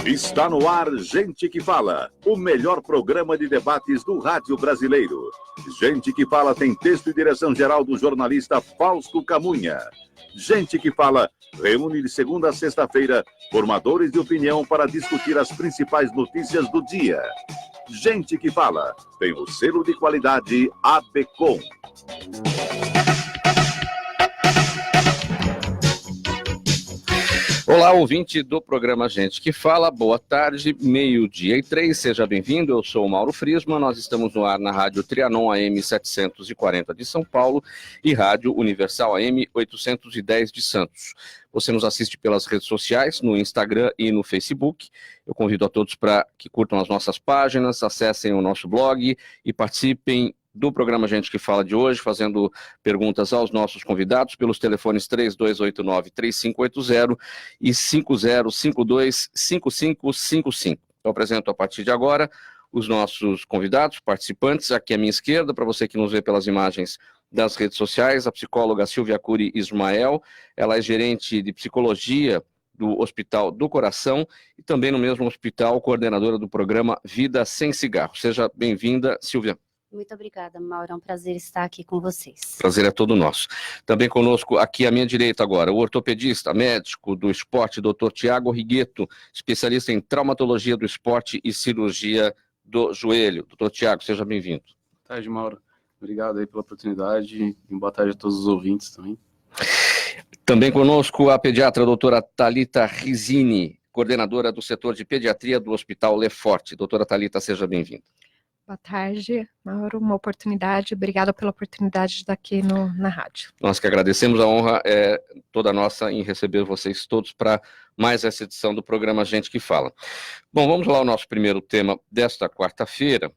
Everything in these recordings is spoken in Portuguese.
Está no ar Gente que Fala, o melhor programa de debates do rádio brasileiro. Gente que Fala tem texto e direção geral do jornalista Fausto Camunha. Gente que Fala reúne de segunda a sexta-feira formadores de opinião para discutir as principais notícias do dia. Gente que Fala tem o selo de qualidade ABCOM. Olá, ouvinte do programa Gente que Fala, boa tarde, 12:03, seja bem-vindo, eu sou o Mauro Friesman, nós estamos no ar na Rádio Trianon AM 740 de São Paulo e Rádio Universal AM 810 de Santos. Você nos assiste pelas redes sociais, no Instagram e no Facebook. Eu convido a todos para que curtam as nossas páginas, acessem o nosso blog e participem do programa Gente que Fala de hoje, fazendo perguntas aos nossos convidados pelos telefones 3289-3580 e 5052-5555. Eu apresento a partir de agora os nossos convidados, participantes, aqui à minha esquerda, para você que nos vê pelas imagens das redes sociais, a psicóloga Silvia Curi Ismael, ela é gerente de psicologia do Hospital do Coração e também no mesmo hospital, coordenadora do programa Vida Sem Cigarro. Seja bem-vinda, Silvia. Muito obrigada, Mauro. É um prazer estar aqui com vocês. Prazer é todo nosso. Também conosco, aqui à minha direita agora, o ortopedista, médico do esporte, Dr. Tiago Rigueto, especialista em traumatologia do esporte e cirurgia do joelho. Dr. Tiago, seja bem-vindo. Boa tarde, Mauro. Obrigado aí pela oportunidade e boa tarde a todos os ouvintes também. Também conosco a pediatra doutora Thalita Risini, coordenadora do setor de pediatria do Hospital Leforte. Doutora Thalita, seja bem-vinda. Boa tarde, Mauro, uma oportunidade, obrigada pela oportunidade de estar aqui na rádio. Nós que agradecemos, a honra é toda nossa em receber vocês todos para mais essa edição do programa Gente que Fala. Bom, vamos lá ao nosso primeiro tema desta quarta-feira.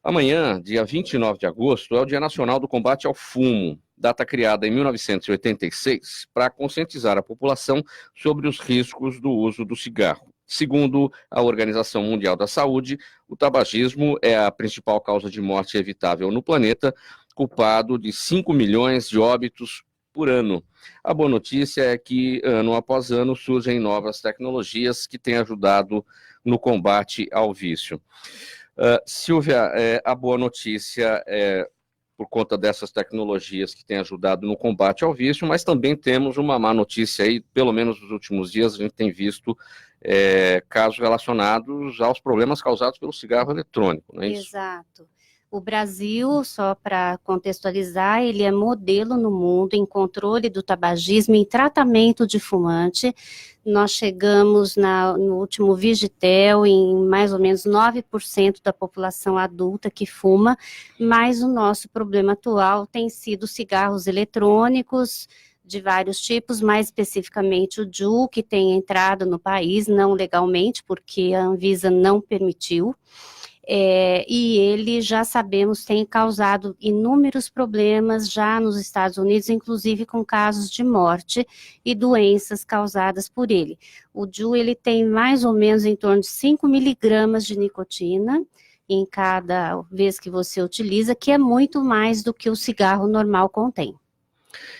Amanhã, dia 29 de agosto, é o Dia Nacional do Combate ao Fumo, data criada em 1986 para conscientizar a população sobre os riscos do uso do cigarro. Segundo a Organização Mundial da Saúde, o tabagismo é a principal causa de morte evitável no planeta, culpado de 5 milhões de óbitos por ano. A boa notícia é que, ano após ano, surgem novas tecnologias que têm ajudado no combate ao vício. Silvia, a boa notícia é por conta dessas tecnologias que têm ajudado no combate ao vício, mas também temos uma má notícia aí, pelo menos nos últimos dias a gente tem visto casos relacionados aos problemas causados pelo cigarro eletrônico, não é isso? Exato. O Brasil, só para contextualizar, ele é modelo no mundo em controle do tabagismo e tratamento de fumante. Nós chegamos no último Vigitel em mais ou menos 9% da população adulta que fuma, mas o nosso problema atual tem sido cigarros eletrônicos de vários tipos, mais especificamente o JUL, que tem entrado no país, não legalmente, porque a Anvisa não permitiu. E ele, já sabemos, tem causado inúmeros problemas já nos Estados Unidos, inclusive com casos de morte e doenças causadas por ele. O JUL, ele tem mais ou menos em torno de 5 miligramas de nicotina em cada vez que você utiliza, que é muito mais do que o cigarro normal contém.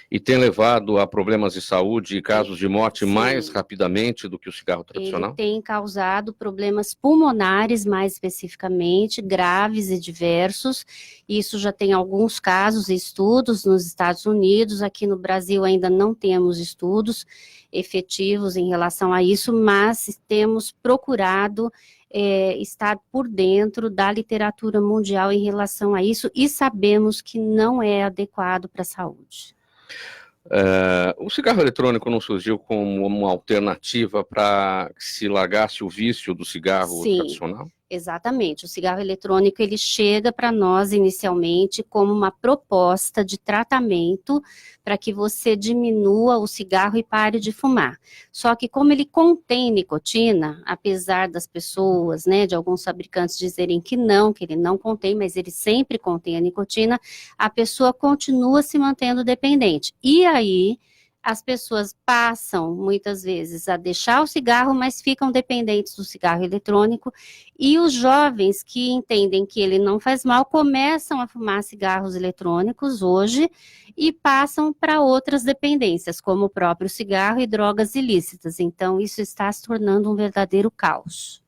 E tem levado a problemas de saúde e casos de morte Sim. mais rapidamente do que o cigarro tradicional? Ele tem causado problemas pulmonares, mais especificamente, graves e diversos. Isso já tem alguns casos e estudos nos Estados Unidos. Aqui no Brasil ainda não temos estudos efetivos em relação a isso, mas temos procurado estar por dentro da literatura mundial em relação a isso e sabemos que não é adequado para a saúde. O cigarro eletrônico não surgiu como uma alternativa para que se largasse o vício do cigarro tradicional? Exatamente, o cigarro eletrônico ele chega para nós inicialmente como uma proposta de tratamento para que você diminua o cigarro e pare de fumar. Só que como ele contém nicotina, apesar das pessoas, de alguns fabricantes dizerem que ele não contém, mas ele sempre contém a nicotina, a pessoa continua se mantendo dependente. E aí as pessoas passam, muitas vezes, a deixar o cigarro, mas ficam dependentes do cigarro eletrônico, e os jovens que entendem que ele não faz mal, começam a fumar cigarros eletrônicos hoje, e passam para outras dependências, como o próprio cigarro e drogas ilícitas. Então, isso está se tornando um verdadeiro caos.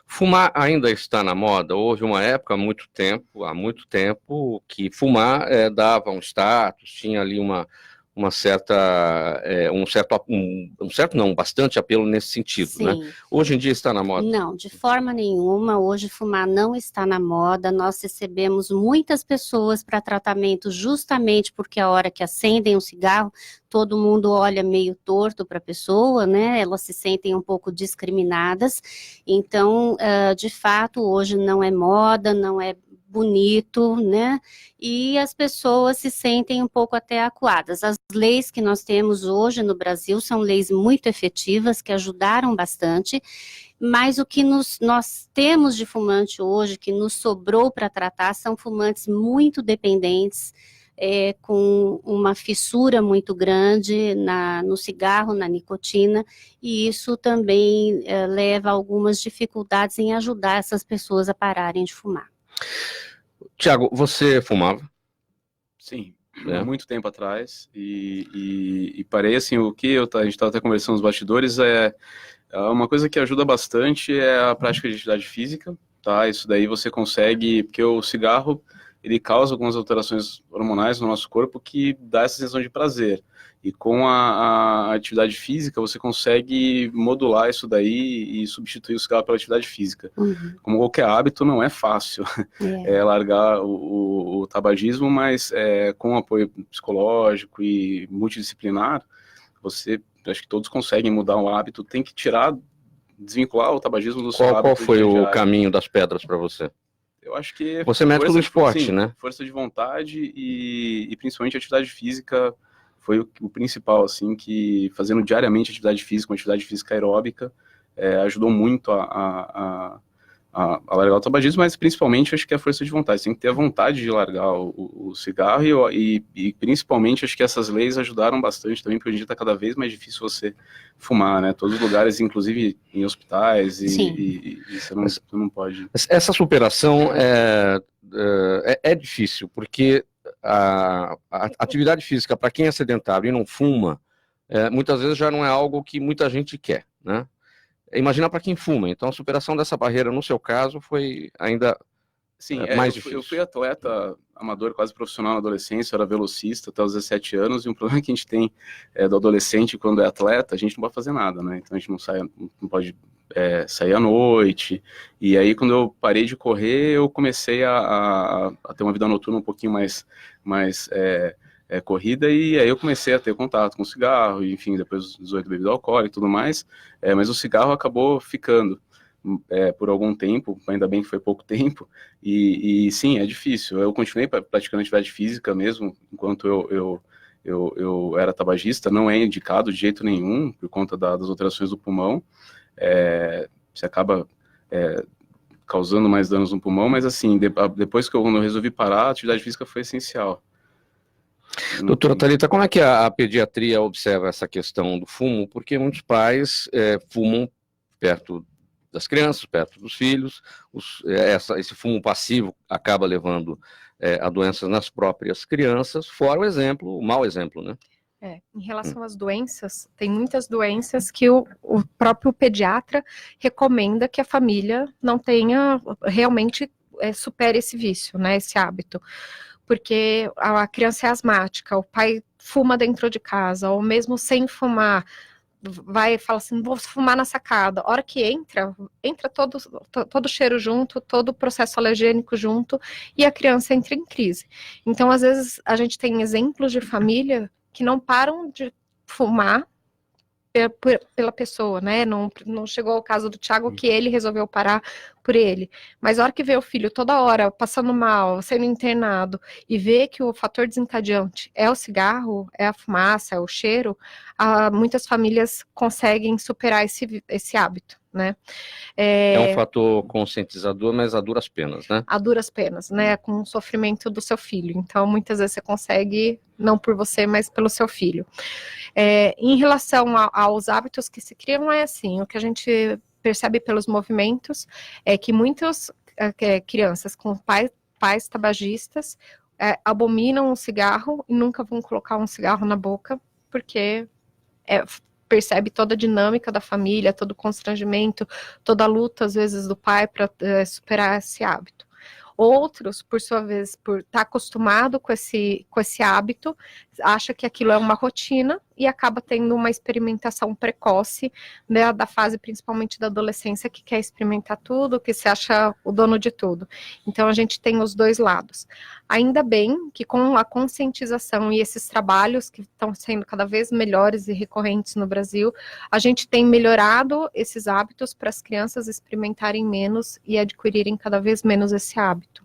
Fumar ainda está na moda. Houve uma época, há muito tempo, que fumar dava um status, tinha ali bastante apelo nesse sentido, Sim. né? Hoje em dia está na moda? Não, de forma nenhuma. Hoje fumar não está na moda. Nós recebemos muitas pessoas para tratamento justamente porque a hora que acendem um cigarro, todo mundo olha meio torto para a pessoa, né? Elas se sentem um pouco discriminadas. Então, de fato, hoje não é moda, não é bonito, né? E as pessoas se sentem um pouco até acuadas. As leis que nós temos hoje no Brasil são leis muito efetivas, que ajudaram bastante, mas o que nós temos de fumante hoje, que nos sobrou para tratar, são fumantes muito dependentes, com uma fissura muito grande no cigarro, na nicotina, e isso também leva a algumas dificuldades em ajudar essas pessoas a pararem de fumar. Tiago, você fumava? Sim, há muito tempo atrás, e parei assim, a gente estava até conversando nos bastidores, uma coisa que ajuda bastante é a prática de atividade física, tá? Isso daí você consegue, porque o cigarro, ele causa algumas alterações hormonais no nosso corpo que dá essa sensação de prazer. E com a atividade física, você consegue modular isso daí e substituir o cigarro pela atividade física. Uhum. Como qualquer hábito, não é fácil largar o tabagismo, mas com apoio psicológico e multidisciplinar, acho que todos conseguem mudar o hábito. Tem que desvincular o tabagismo do seu hábito. Qual foi o caminho das pedras para você? Eu acho que... Você é médico do esporte, né? Força de vontade e principalmente atividade física foi o principal, assim, que fazendo diariamente atividade física, uma atividade física aeróbica, ajudou muito a largar o tabagismo, mas principalmente acho que é a força de vontade. Você tem que ter a vontade de largar o cigarro e principalmente acho que essas leis ajudaram bastante também, porque hoje em dia está cada vez mais difícil você fumar, né? Todos os lugares, inclusive em hospitais, e você não pode... Essa superação é difícil, porque a atividade física, para quem é sedentário e não fuma, muitas vezes já não é algo que muita gente quer, né? Imagina para quem fuma. Então a superação dessa barreira, no seu caso, foi ainda mais difícil. Eu fui atleta amador, quase profissional na adolescência, eu era velocista até os 17 anos, e um problema que a gente tem do adolescente quando é atleta, a gente não pode fazer nada, né? Então a gente não pode sair à noite, e aí quando eu parei de correr, eu comecei a ter uma vida noturna um pouquinho mais corrida, e aí eu comecei a ter contato com o cigarro, e, enfim, depois dos 18 bebida alcoólica e tudo mais, mas o cigarro acabou ficando por algum tempo, ainda bem que foi pouco tempo, e sim, é difícil. Eu continuei praticando atividade física mesmo, enquanto eu era tabagista, não é indicado de jeito nenhum, por conta das alterações do pulmão, você acaba causando mais danos no pulmão, mas assim, depois que eu resolvi parar, a atividade física foi essencial. Doutora Thalita, como é que a pediatria observa essa questão do fumo? Porque muitos pais fumam perto das crianças, perto dos filhos, esse fumo passivo acaba levando a doenças nas próprias crianças, fora o mau exemplo, né? Em relação às doenças, tem muitas doenças que o próprio pediatra recomenda que a família não tenha, realmente supere esse vício, né, esse hábito. Porque a criança é asmática, o pai fuma dentro de casa, ou mesmo sem fumar, vai e fala assim, vou fumar na sacada. A hora que entra todo o cheiro junto, todo o processo alergênico junto, e a criança entra em crise. Então, às vezes, a gente tem exemplos de família que não param de fumar pela pessoa, né? Não chegou ao caso do Tiago que ele resolveu parar por ele. Mas a hora que vê o filho toda hora passando mal, sendo internado, e vê que o fator desencadeante é o cigarro, é a fumaça, é o cheiro, muitas famílias conseguem superar esse hábito, né? É um fator conscientizador, mas a duras penas, né? A duras penas, né? Com o sofrimento do seu filho. Então, muitas vezes você consegue, não por você, mas pelo seu filho. Em relação aos hábitos que se criam, é assim, o que a gente percebe pelos movimentos é que muitas crianças com pais tabagistas abominam o cigarro e nunca vão colocar um cigarro na boca, porque percebe toda a dinâmica da família, todo o constrangimento, toda a luta, às vezes, do pai para superar esse hábito. Outros, por sua vez, por estar acostumado com esse hábito, acha que aquilo é uma rotina e acaba tendo uma experimentação precoce, né, da fase, principalmente da adolescência, que quer experimentar tudo, que se acha o dono de tudo. Então, a gente tem os dois lados. Ainda bem que com a conscientização e esses trabalhos que estão sendo cada vez melhores e recorrentes no Brasil, a gente tem melhorado esses hábitos para as crianças experimentarem menos e adquirirem cada vez menos esse hábito.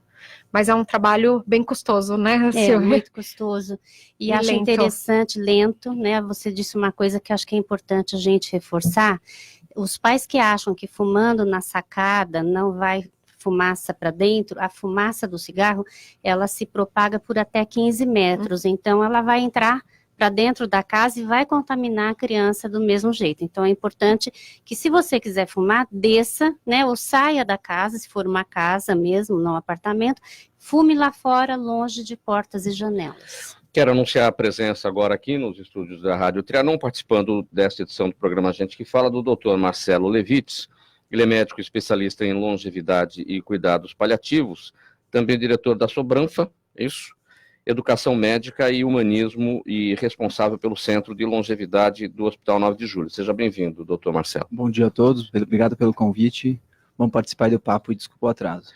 Mas é um trabalho bem custoso, né, Silvia? Muito custoso. E acho lento. interessante, lento, né? Você disse uma coisa que acho que é importante a gente reforçar. Os pais que acham que fumando na sacada não vai fumaça para dentro, a fumaça do cigarro, ela se propaga por até 15 metros. Então, ela vai entrar para dentro da casa e vai contaminar a criança do mesmo jeito. Então, é importante que, se você quiser fumar, desça, né, ou saia da casa, se for uma casa mesmo, não um apartamento, fume lá fora, longe de portas e janelas. Quero anunciar a presença agora aqui nos estúdios da Rádio Trianon, participando desta edição do programa Gente que Fala, do Dr. Marcelo Levitz. Ele é médico especialista em longevidade e cuidados paliativos, também diretor da Sobranfa, isso? Educação Médica e Humanismo e responsável pelo Centro de Longevidade do Hospital 9 de Julho. Seja bem-vindo, doutor Marcelo. Bom dia a todos, obrigado pelo convite. Vamos participar do papo e desculpa o atraso.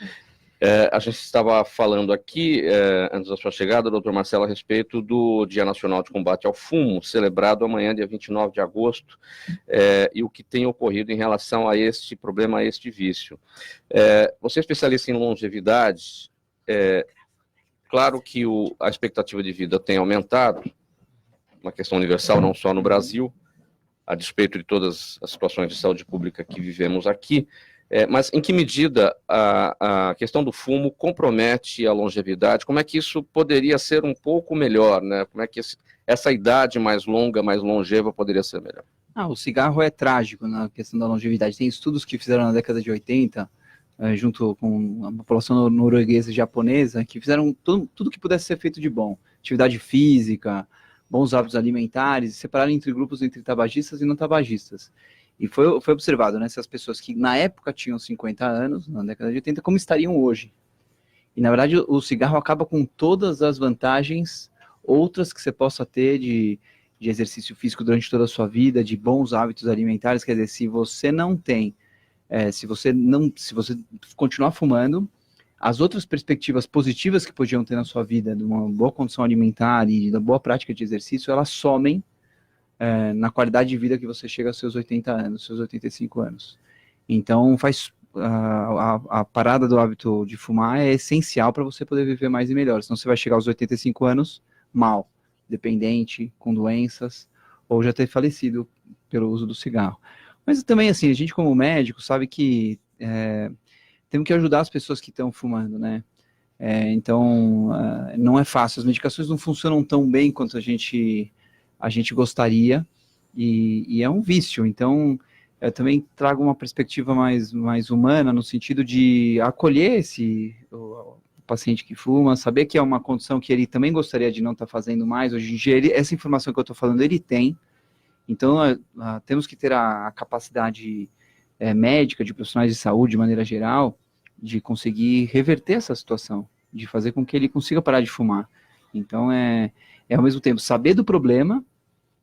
A gente estava falando aqui, antes da sua chegada, doutor Marcelo, a respeito do Dia Nacional de Combate ao Fumo, celebrado amanhã, dia 29 de agosto, e o que tem ocorrido em relação a este problema, a este vício. Você é especialista em longevidade, claro que a expectativa de vida tem aumentado, uma questão universal, não só no Brasil, a despeito de todas as situações de saúde pública que vivemos aqui, mas em que medida a questão do fumo compromete a longevidade? Como é que isso poderia ser um pouco melhor, né? Como é que essa idade mais longa, mais longeva poderia ser melhor? O cigarro é trágico na questão da longevidade. Tem estudos que fizeram na década de 80, junto com a população norueguesa e japonesa, que fizeram tudo que pudesse ser feito de bom. Atividade física, bons hábitos alimentares, separaram entre grupos entre tabagistas e não tabagistas. E foi observado, né, se as pessoas que na época tinham 50 anos, na década de 80, como estariam hoje. E na verdade o cigarro acaba com todas as vantagens, outras que você possa ter de exercício físico durante toda a sua vida, de bons hábitos alimentares. Quer dizer, se você não tem, se você continuar fumando, as outras perspectivas positivas que podiam ter na sua vida, de uma boa condição alimentar e da boa prática de exercício, elas somem na qualidade de vida que você chega aos seus 80 anos, seus 85 anos. Então, a parada do hábito de fumar é essencial para você poder viver mais e melhor. Senão você vai chegar aos 85 anos mal, dependente, com doenças, ou já ter falecido pelo uso do cigarro. Mas também, assim, a gente como médico sabe que temos que ajudar as pessoas que estão fumando, né? Então, não é fácil. As medicações não funcionam tão bem quanto a gente gostaria, e é um vício. Então, eu também trago uma perspectiva mais humana, no sentido de acolher o paciente que fuma, saber que é uma condição que ele também gostaria de não estar fazendo mais. Hoje em dia, essa informação que eu estou falando, ele tem. Então, temos que ter a capacidade médica, de profissionais de saúde, de maneira geral, de conseguir reverter essa situação, de fazer com que ele consiga parar de fumar. Então, ao mesmo tempo, saber do problema,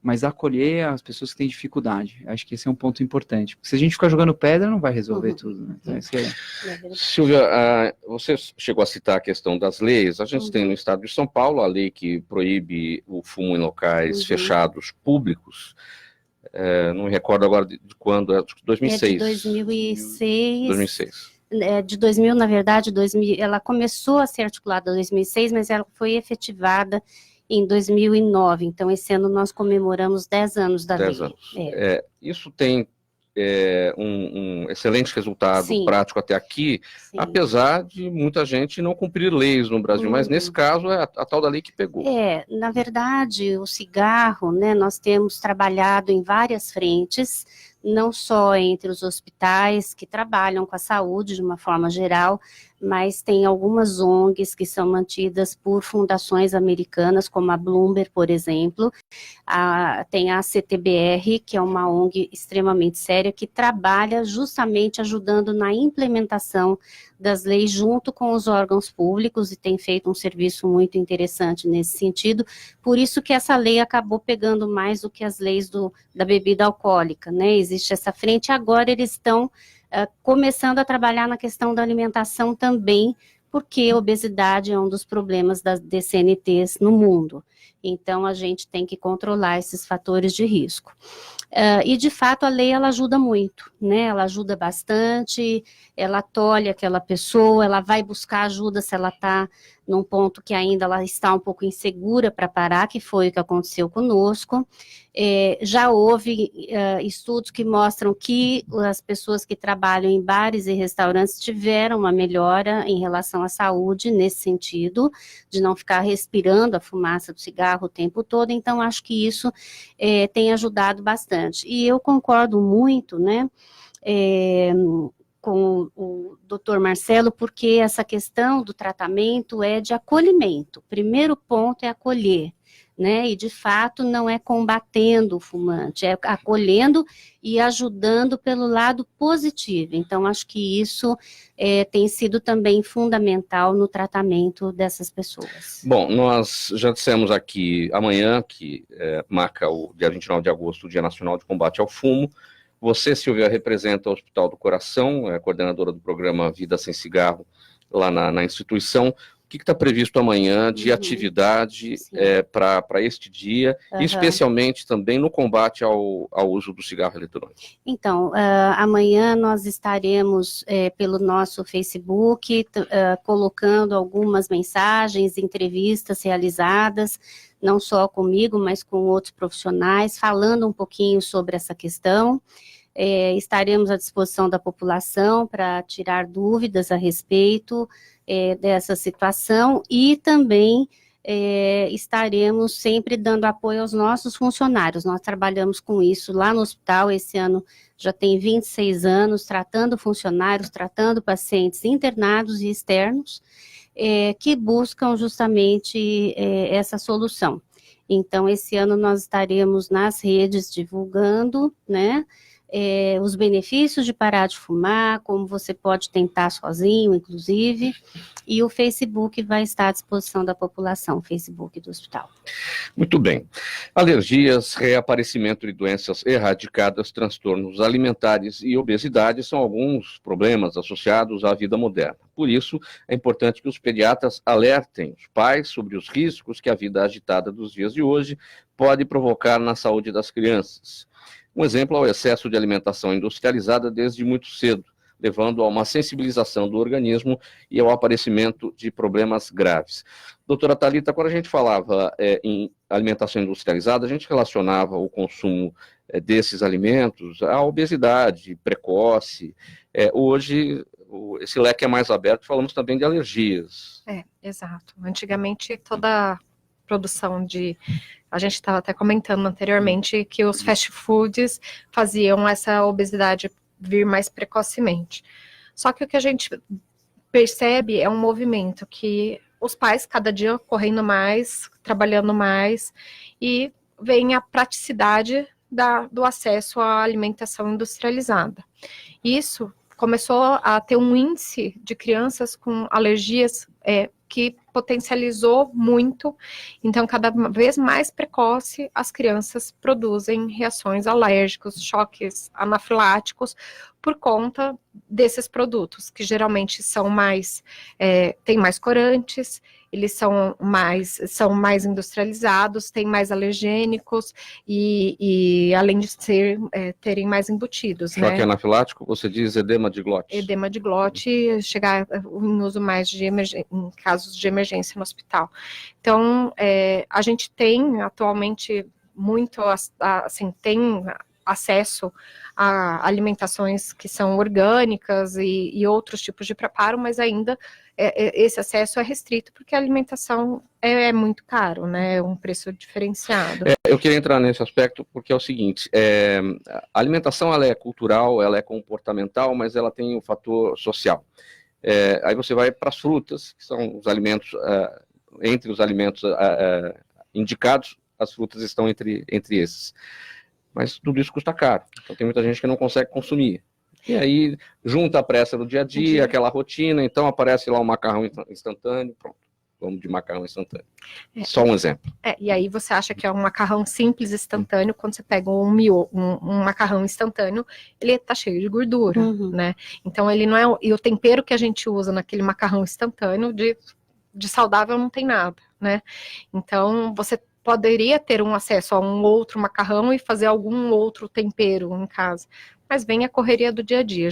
mas acolher as pessoas que têm dificuldade. Acho que esse é um ponto importante. Porque se a gente ficar jogando pedra, não vai resolver tudo, né? Então, Silvia, você chegou a citar a questão das leis. A gente tem no estado de São Paulo a lei que proíbe o fumo em locais fechados, públicos. Não me recordo agora de quando, acho que 2006. De 2006. 2006. De 2000, na verdade, ela começou a ser articulada em 2006, mas ela foi efetivada em 2009. Então, esse ano nós comemoramos 10 anos da lei. 10 anos. Isso tem um excelente resultado Sim. prático até aqui, Sim. apesar de muita gente não cumprir leis no Brasil, mas nesse caso é a tal da lei que pegou. Na verdade, o cigarro, né, nós temos trabalhado em várias frentes, não só entre os hospitais que trabalham com a saúde de uma forma geral, mas tem algumas ONGs que são mantidas por fundações americanas, como a Bloomberg, por exemplo. Tem a CTBR, que é uma ONG extremamente séria, que trabalha justamente ajudando na implementação das leis junto com os órgãos públicos e tem feito um serviço muito interessante nesse sentido. Por isso que essa lei acabou pegando mais do que as leis da bebida alcoólica, né? Existe essa frente, agora eles estão começando a trabalhar na questão da alimentação também, porque a obesidade é um dos problemas das DCNTs no mundo. Então, a gente tem que controlar esses fatores de risco. E, de fato, a lei, ela ajuda muito, né? Ela ajuda bastante, ela tolhe aquela pessoa, ela vai buscar ajuda se ela está num ponto que ainda ela está um pouco insegura para parar, que foi o que aconteceu conosco. Já houve estudos que mostram que as pessoas que trabalham em bares e restaurantes tiveram uma melhora em relação à saúde nesse sentido, de não ficar respirando a fumaça do cigarro o tempo todo. Então, acho que isso tem ajudado bastante. E eu concordo muito, né, com o doutor Marcelo, porque essa questão do tratamento é de acolhimento. O primeiro ponto é acolher, né, e de fato não é combatendo o fumante, é acolhendo e ajudando pelo lado positivo. Então, acho que isso tem sido também fundamental no tratamento dessas pessoas. Bom, nós já dissemos aqui amanhã, que marca o dia 29 de agosto, o Dia Nacional de Combate ao Fumo. Você, Silvia, representa o Hospital do Coração, é coordenadora do programa Vida Sem Cigarro, lá na instituição. O que está previsto amanhã de atividade para este dia, e especialmente também no combate ao uso do cigarro eletrônico? Então, amanhã nós estaremos pelo nosso Facebook colocando algumas mensagens, entrevistas realizadas, não só comigo, mas com outros profissionais, falando um pouquinho sobre essa questão. Estaremos à disposição da população para tirar dúvidas a respeito dessa situação e também estaremos sempre dando apoio aos nossos funcionários. Nós trabalhamos com isso lá no hospital, esse ano já tem 26 anos, tratando funcionários, tratando pacientes internados e externos, que buscam justamente essa solução. Então, esse ano nós estaremos nas redes divulgando, né, os benefícios de parar de fumar, como você pode tentar sozinho, inclusive, e o Facebook vai estar à disposição da população, o Facebook do hospital. Muito bem. Alergias, reaparecimento de doenças erradicadas, transtornos alimentares e obesidade são alguns problemas associados à vida moderna. Por isso, é importante que os pediatras alertem os pais sobre os riscos que a vida agitada dos dias de hoje pode provocar na saúde das crianças. Um exemplo é o excesso de alimentação industrializada desde muito cedo, levando a uma sensibilização do organismo e ao aparecimento de problemas graves. Doutora Thalita, quando a gente falava em alimentação industrializada, a gente relacionava o consumo desses alimentos à obesidade precoce. Hoje, esse leque é mais aberto, falamos também de alergias. Exato. Antigamente, toda a produção a gente estava até comentando anteriormente que os fast foods faziam essa obesidade vir mais precocemente. Só que o que a gente percebe é um movimento que os pais cada dia correndo mais, trabalhando mais, e vem a praticidade do acesso à alimentação industrializada. Isso começou a ter um índice de crianças com alergias que potencializou muito, então cada vez mais precoce as crianças produzem reações alérgicas, choques anafiláticos por conta desses produtos, que geralmente são têm mais corantes, eles são mais industrializados, têm mais alergênicos e além de terem mais embutidos. Choque, né? Anafilático, você diz edema de glote. Edema de glote, chegar em uso mais em casos de emergência no hospital. Então, a gente tem atualmente muito, assim, tem acesso a alimentações que são orgânicas e outros tipos de preparo, mas ainda esse acesso é restrito porque a alimentação é muito caro, né? É um preço diferenciado. Eu queria entrar nesse aspecto porque é o seguinte, a alimentação ela é cultural, ela é comportamental, mas ela tem um fator social. Aí você vai para as frutas, que são os alimentos, entre os alimentos indicados, as frutas estão entre esses. Mas tudo isso custa caro, então tem muita gente que não consegue consumir. E aí junta a pressa do dia a dia, aquela rotina, então aparece lá um macarrão instantâneo, pronto, vamos de macarrão instantâneo. Só um exemplo. E aí você acha que é um macarrão simples, instantâneo, quando você pega um macarrão instantâneo, ele tá cheio de gordura, né? Então ele não é, e o tempero que a gente usa naquele macarrão instantâneo, de saudável não tem nada, né? Então você poderia ter um acesso a um outro macarrão e fazer algum outro tempero em casa, mas vem a correria do dia a dia.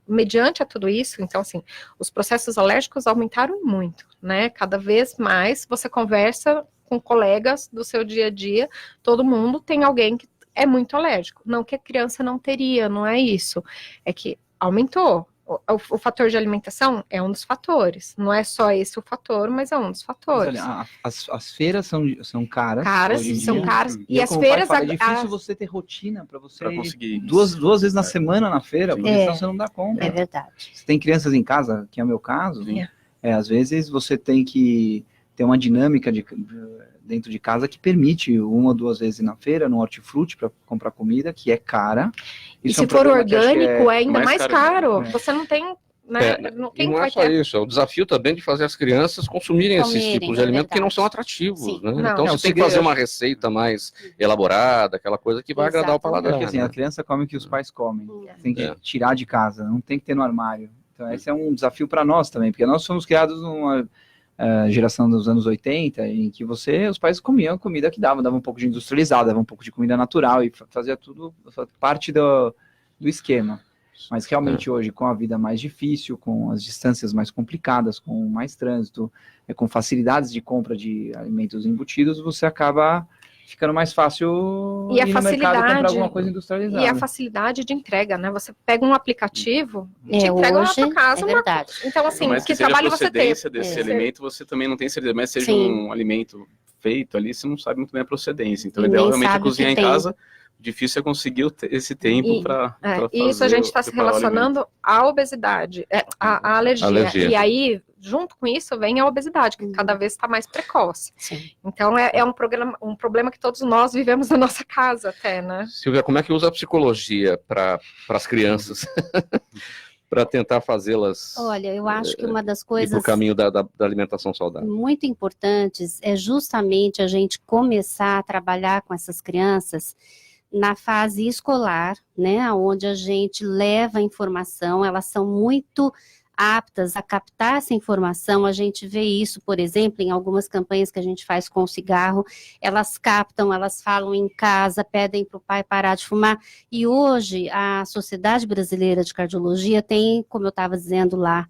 Mediante a tudo isso, então assim, os processos alérgicos aumentaram muito, né? Cada vez mais você conversa com colegas do seu dia a dia, todo mundo tem alguém que é muito alérgico. Não que a criança não teria, não é isso. É que aumentou. O fator de alimentação é um dos fatores. Não é só esse o fator, mas é um dos fatores. Mas, olha, as feiras são caras. São caras. E as feiras... é difícil você ter rotina para você pra conseguir duas vezes na semana na feira, porque senão você não dá conta. É verdade. Você tem crianças em casa, que é o meu caso, às vezes você tem que ter uma dinâmica dentro de casa que permite 1 ou 2 vezes na feira, no hortifruti, para comprar comida, que é cara. E se for orgânico, é ainda mais caro. É. Você não tem... Né? E não é só isso, é o desafio também de fazer as crianças consumirem esses tipos de alimentos que não são atrativos, né? Então você tem que fazer uma receita mais elaborada, aquela coisa que vai agradar o paladar. Porque assim, a criança come o que os pais comem, tem que tirar de casa, não tem que ter no armário. Então esse é um desafio para nós também, porque nós fomos criados numa geração dos anos 80, em que os pais comiam comida que dava um pouco de industrializada, dava um pouco de comida natural e fazia tudo parte do esquema. Mas realmente hoje, com a vida mais difícil, com as distâncias mais complicadas, com mais trânsito, com facilidades de compra de alimentos embutidos, você acaba ficando mais fácil ir no mercado comprar alguma coisa industrializada. E a facilidade de entrega, né? Você pega um aplicativo e te entrega na sua casa. Verdade. Então, assim, mas que trabalho você tem? Desse alimento, você também não tem certeza, mas seja um alimento feito ali, você não sabe muito bem a procedência. Então, o ideal realmente é cozinhar em casa. Difícil é conseguir esse tempo para fazer. E isso a gente está se relacionando à obesidade, à alergia. E aí, junto com isso, vem a obesidade, que cada vez está mais precoce. Sim. Então, é um problema que todos nós vivemos na nossa casa até, né? Silvia, como é que usa a psicologia para as crianças? Para tentar fazê-las... Olha, eu acho que uma das coisas... para o caminho da alimentação saudável. Muito importantes é justamente a gente começar a trabalhar com essas crianças na fase escolar, né, onde a gente leva a informação, elas são muito aptas a captar essa informação, a gente vê isso, por exemplo, em algumas campanhas que a gente faz com o cigarro, elas captam, elas falam em casa, pedem para o pai parar de fumar, e hoje a Sociedade Brasileira de Cardiologia tem, como eu estava dizendo lá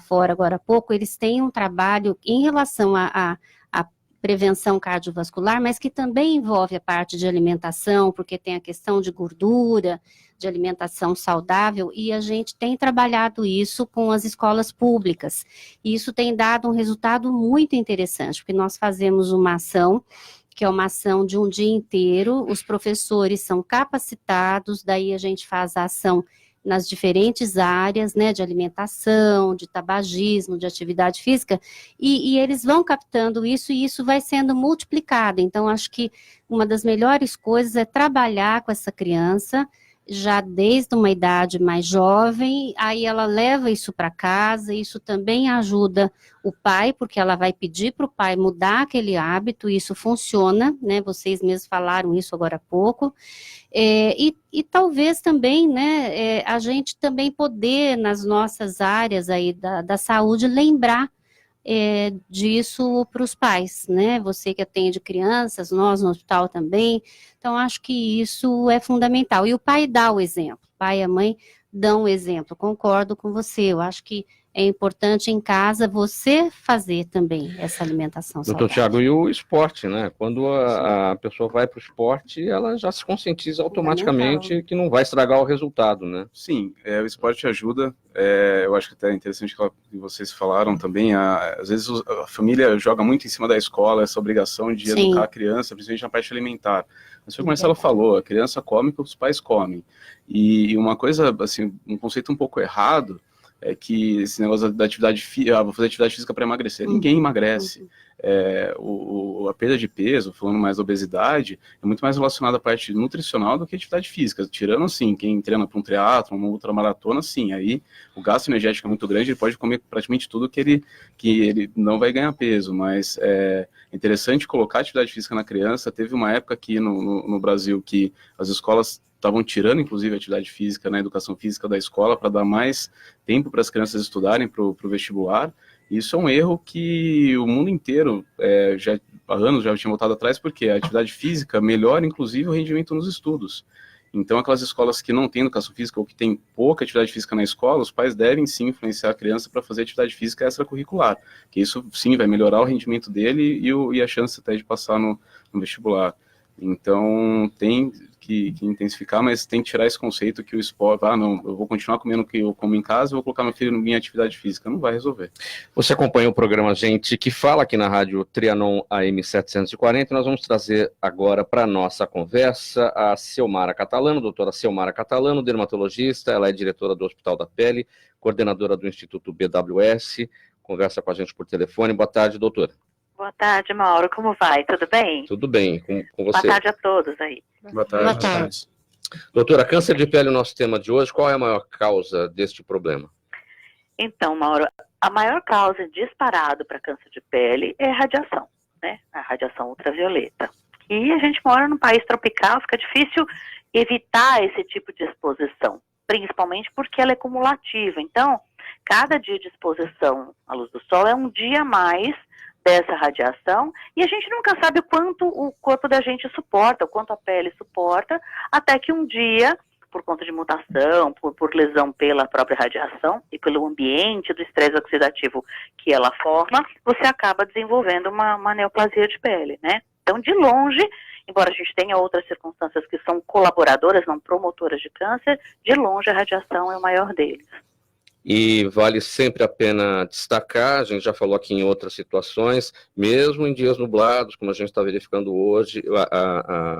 fora agora há pouco, eles têm um trabalho em relação a prevenção cardiovascular, mas que também envolve a parte de alimentação, porque tem a questão de gordura, de alimentação saudável, e a gente tem trabalhado isso com as escolas públicas, e isso tem dado um resultado muito interessante, porque nós fazemos uma ação, que é uma ação de um dia inteiro, os professores são capacitados, daí a gente faz a ação nas diferentes áreas, né, de alimentação, de tabagismo, de atividade física, e eles vão captando isso, e isso vai sendo multiplicado. Então, acho que uma das melhores coisas é trabalhar com essa criança, já desde uma idade mais jovem, aí ela leva isso para casa, isso também ajuda o pai, porque ela vai pedir para o pai mudar aquele hábito, isso funciona, né, vocês mesmos falaram isso agora há pouco, e talvez também, né, a gente também poder, nas nossas áreas aí da saúde, lembrar disso para os pais, né, você que atende crianças, nós no hospital também, então acho que isso é fundamental, e o pai dá o exemplo, o pai e a mãe dão o exemplo, concordo com você, eu acho que é importante em casa você fazer também essa alimentação Doutor saudável. Tiago, e o esporte, né? Quando a pessoa vai para o esporte, ela já se conscientiza automaticamente que não vai estragar o resultado, né? Sim, o esporte ajuda. Eu acho que até é interessante que vocês falaram também. Às vezes a família joga muito em cima da escola, essa obrigação de Sim. educar a criança, principalmente na parte alimentar. Mas foi como a Marcela falou, a criança come porque os pais comem. E uma coisa, assim, um conceito um pouco errado é que esse negócio da atividade física, vou fazer atividade física para emagrecer. Ninguém emagrece. A perda de peso, falando mais da obesidade, é muito mais relacionada à parte nutricional do que atividade física. Tirando, assim, quem treina para um triatlon, uma ultramaratona, sim, aí o gasto energético é muito grande, ele pode comer praticamente tudo que ele não vai ganhar peso, mas é interessante colocar atividade física na criança. Teve uma época aqui no Brasil que as escolas estavam tirando, inclusive, a atividade física na educação física da escola para dar mais tempo para as crianças estudarem para o vestibular. Isso é um erro que o mundo inteiro já há anos já tinha voltado atrás, porque a atividade física melhora, inclusive, o rendimento nos estudos. Então, aquelas escolas que não têm educação física ou que têm pouca atividade física na escola, os pais devem sim influenciar a criança para fazer atividade física extracurricular, que isso sim vai melhorar o rendimento dele e a chance até de passar no vestibular. Então, tem que intensificar, mas tem que tirar esse conceito que o esporte, não, eu vou continuar comendo o que eu como em casa, eu vou colocar meu filho em minha atividade física. Não vai resolver. Você acompanha o programa Gente que Fala aqui na Rádio Trianon AM 740. Nós vamos trazer agora para a nossa conversa a Selmara Catalano, doutora Selmara Catalano, dermatologista. Ela é diretora do Hospital da Pele, coordenadora do Instituto BWS. Conversa com a gente por telefone. Boa tarde, doutora. Boa tarde, Mauro. Como vai? Tudo bem? Tudo bem, com você. Boa tarde a todos aí. Boa tarde. Boa tarde. Doutora, câncer de pele é o nosso tema de hoje. Qual é a maior causa deste problema? Então, Mauro, a maior causa disparado para câncer de pele é a radiação, né? A radiação ultravioleta. E a gente mora num país tropical, fica difícil evitar esse tipo de exposição, principalmente porque ela é cumulativa. Então, cada dia de exposição à luz do sol é um dia a mais dessa radiação, e a gente nunca sabe o quanto o corpo da gente suporta, o quanto a pele suporta, até que um dia, por conta de mutação, por lesão pela própria radiação e pelo ambiente do estresse oxidativo que ela forma, você acaba desenvolvendo uma neoplasia de pele, né? Então, de longe, embora a gente tenha outras circunstâncias que são colaboradoras, não promotoras de câncer, de longe a radiação é o maior deles. E vale sempre a pena destacar, a gente já falou aqui em outras situações, mesmo em dias nublados, como a gente está verificando hoje,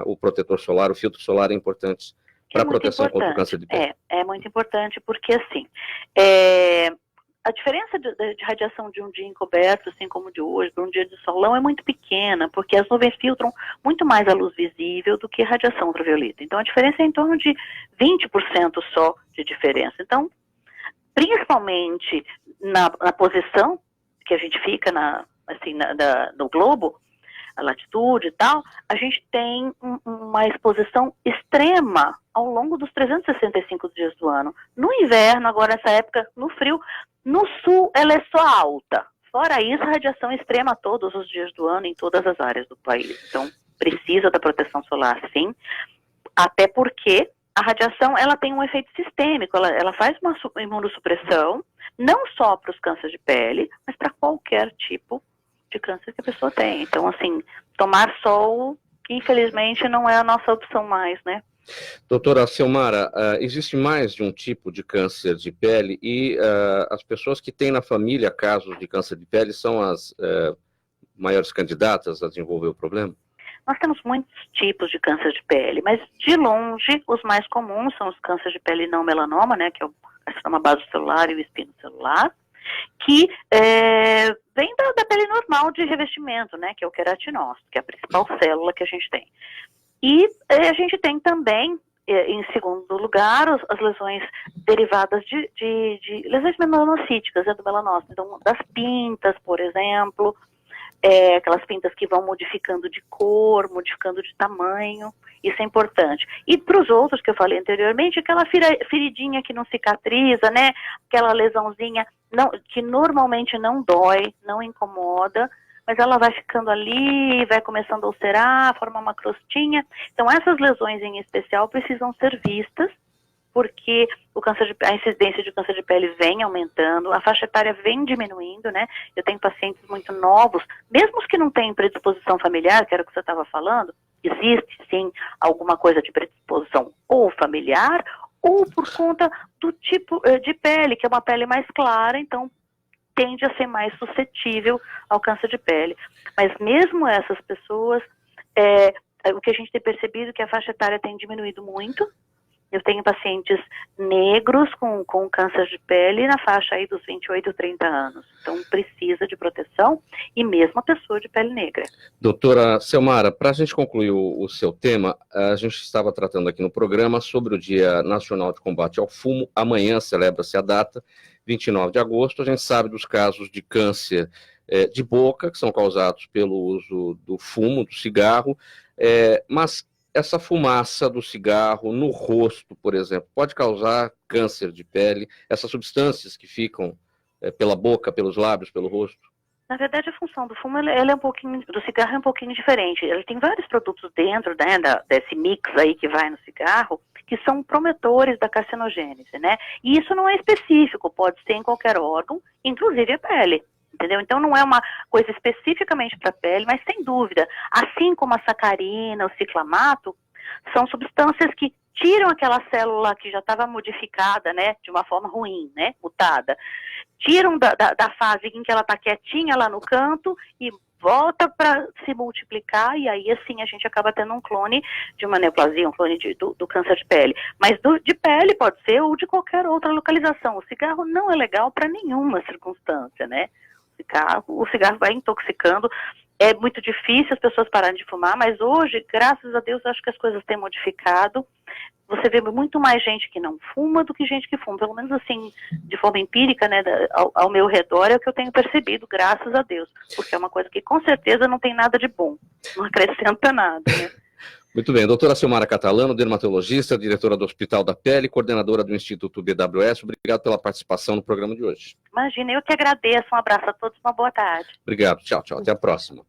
o protetor solar, o filtro solar é importante para a proteção contra o câncer de pele. É muito importante porque, assim, a diferença de radiação de um dia encoberto, assim como de hoje, para um dia de solão, é muito pequena, porque as nuvens filtram muito mais a luz visível do que a radiação ultravioleta. Então, a diferença é em torno de 20% só de diferença. Então, principalmente na posição que a gente fica no globo, a latitude e tal, a gente tem uma exposição extrema ao longo dos 365 dias do ano. No inverno, agora nessa época, no frio, no sul ela é só alta. Fora isso, a radiação extrema todos os dias do ano em todas as áreas do país. Então, precisa da proteção solar, sim, até porque a radiação, ela tem um efeito sistêmico, ela faz uma imunossupressão, não só para os cânceres de pele, mas para qualquer tipo de câncer que a pessoa tem. Então, assim, tomar sol, infelizmente, não é a nossa opção mais, né? Doutora Selmara, existe mais de um tipo de câncer de pele e as pessoas que têm na família casos de câncer de pele são as maiores candidatas a desenvolver o problema? Nós temos muitos tipos de câncer de pele, mas de longe os mais comuns são os cânceres de pele não melanoma, né, que é o carcinoma basocelular e o espinocelular, que vem da pele normal de revestimento, né, que é o queratinócito, que é a principal célula que a gente tem. E a gente tem também, em segundo lugar, as lesões derivadas de lesões melanocíticas, do melanócito, então das pintas, por exemplo, aquelas pintas que vão modificando de cor, modificando de tamanho, isso é importante. E para os outros que eu falei anteriormente, aquela feridinha que não cicatriza, né, aquela lesãozinha que normalmente não dói, não incomoda, mas ela vai ficando ali, vai começando a ulcerar, formar uma crostinha. Então essas lesões em especial precisam ser vistas porque a incidência de câncer de pele vem aumentando, a faixa etária vem diminuindo, né? Eu tenho pacientes muito novos, mesmo os que não têm predisposição familiar, que era o que você estava falando, existe sim alguma coisa de predisposição ou familiar, ou por conta do tipo de pele, que é uma pele mais clara, então tende a ser mais suscetível ao câncer de pele. Mas mesmo essas pessoas, o que a gente tem percebido é que a faixa etária tem diminuído muito. Eu tenho pacientes negros com câncer de pele na faixa aí dos 28, 30 anos. Então, precisa de proteção, e mesmo a pessoa de pele negra. Doutora Selmara, para a gente concluir o seu tema, a gente estava tratando aqui no programa sobre o Dia Nacional de Combate ao Fumo. Amanhã celebra-se a data, 29 de agosto. A gente sabe dos casos de câncer de boca, que são causados pelo uso do fumo, do cigarro, mas essa fumaça do cigarro no rosto, por exemplo, pode causar câncer de pele? Essas substâncias que ficam pela boca, pelos lábios, pelo rosto? Na verdade, a função do fumo, ela é do cigarro é um pouquinho diferente. Ele tem vários produtos dentro, né, desse mix aí que vai no cigarro, que são promotores da carcinogênese, né? E isso não é específico, pode ser em qualquer órgão, inclusive a pele. Entendeu? Então não é uma coisa especificamente para a pele, mas sem dúvida, assim como a sacarina, o ciclamato, são substâncias que tiram aquela célula que já estava modificada, né, de uma forma ruim, né, mutada, tiram da fase em que ela está quietinha lá no canto e volta para se multiplicar, e aí assim a gente acaba tendo um clone de uma neoplasia, um clone do câncer de pele. Mas de pele pode ser, ou de qualquer outra localização. O cigarro não é legal para nenhuma circunstância, né? O cigarro vai intoxicando, é muito difícil as pessoas pararem de fumar, mas hoje, graças a Deus, acho que as coisas têm modificado. Você vê muito mais gente que não fuma do que gente que fuma, pelo menos assim, de forma empírica, né, ao meu redor, é o que eu tenho percebido, graças a Deus, porque é uma coisa que com certeza não tem nada de bom, não acrescenta nada, né? Muito bem, doutora Selmara Catalano, dermatologista, diretora do Hospital da Pele, coordenadora do Instituto BWS, obrigado pela participação no programa de hoje. Imagina, eu que agradeço, um abraço a todos, uma boa tarde. Obrigado, tchau, até a próxima.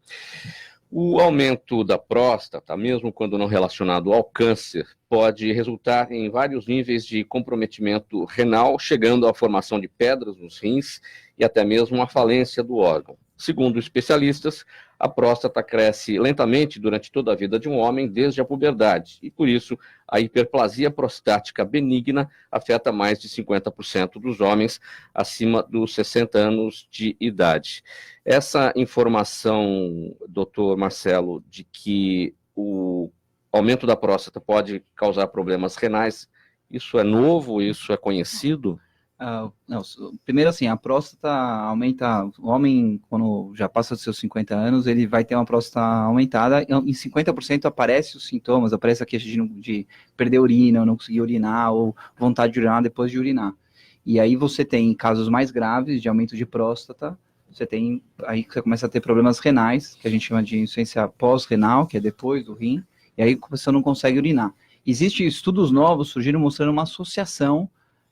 O aumento da próstata, mesmo quando não relacionado ao câncer, pode resultar em vários níveis de comprometimento renal, chegando à formação de pedras nos rins e até mesmo à falência do órgão. Segundo especialistas, a próstata cresce lentamente durante toda a vida de um homem, desde a puberdade, e por isso a hiperplasia prostática benigna afeta mais de 50% dos homens acima dos 60 anos de idade. Essa informação, doutor Marcelo, de que o aumento da próstata pode causar problemas renais, isso é novo, isso é conhecido? Não, primeiro assim, a próstata aumenta, o homem quando já passa dos seus 50 anos, ele vai ter uma próstata aumentada, em 50% aparece os sintomas, aparece a queixa de perder urina, ou não conseguir urinar, ou vontade de urinar depois de urinar. E aí você tem casos mais graves de aumento de próstata, aí você começa a ter problemas renais, que a gente chama de insuficiência pós-renal, que é depois do rim, e aí você não consegue urinar. Existem estudos novos surgiram mostrando uma associação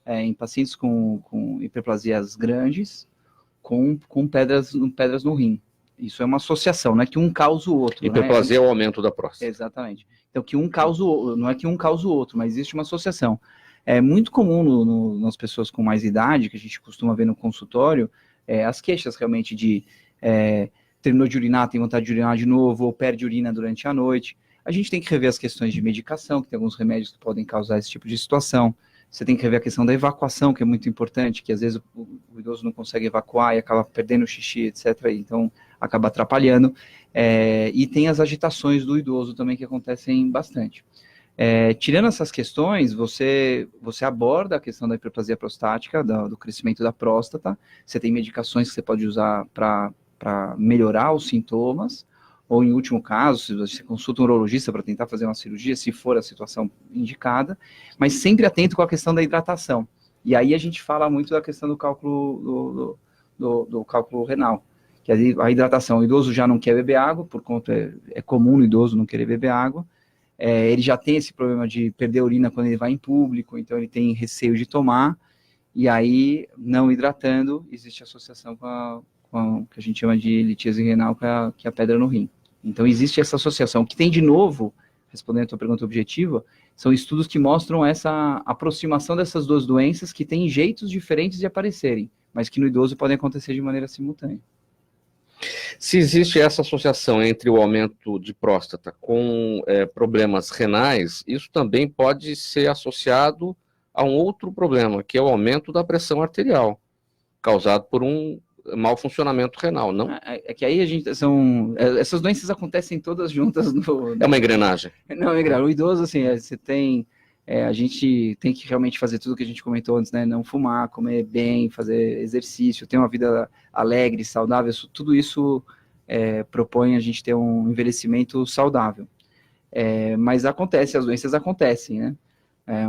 em pacientes com hiperplasias grandes, com pedras no rim. Isso é uma associação, não é que um causa o outro. Hiperplasia é o aumento da próstata. Exatamente. Então, que um causa o outro, não é que um causa o outro, mas existe uma associação. É muito comum nas pessoas com mais idade, que a gente costuma ver no consultório, as queixas realmente de terminou de urinar, tem vontade de urinar de novo, ou perde urina durante a noite. A gente tem que rever as questões de medicação, que tem alguns remédios que podem causar esse tipo de situação. Você tem que rever a questão da evacuação, que é muito importante, que às vezes o idoso não consegue evacuar e acaba perdendo o xixi, etc. Então, acaba atrapalhando. E tem as agitações do idoso também, que acontecem bastante. Tirando essas questões, você aborda a questão da hiperplasia prostática, do crescimento da próstata. Você tem medicações que você pode usar para melhorar os sintomas, ou em último caso, se você consulta um urologista para tentar fazer uma cirurgia, se for a situação indicada, mas sempre atento com a questão da hidratação. E aí a gente fala muito da questão do cálculo do cálculo renal, que a hidratação, o idoso já não quer beber água, por conta, é comum o idoso não querer beber água, ele já tem esse problema de perder urina quando ele vai em público, então ele tem receio de tomar, e aí, não hidratando, existe associação com o que a gente chama de litíase renal, que é a pedra no rim. Então, existe essa associação. O que tem de novo, respondendo a tua pergunta objetiva, são estudos que mostram essa aproximação dessas duas doenças que têm jeitos diferentes de aparecerem, mas que no idoso podem acontecer de maneira simultânea. Se existe essa associação entre o aumento de próstata com problemas renais, isso também pode ser associado a um outro problema, que é o aumento da pressão arterial, causado por um mau funcionamento renal, não? É que aí essas doenças acontecem todas juntas É uma engrenagem. Não, é engrenagem. O idoso, assim, a gente tem que realmente fazer tudo o que a gente comentou antes, né? Não fumar, comer bem, fazer exercício, ter uma vida alegre, saudável, tudo isso propõe a gente ter um envelhecimento saudável. Mas as doenças acontecem, né?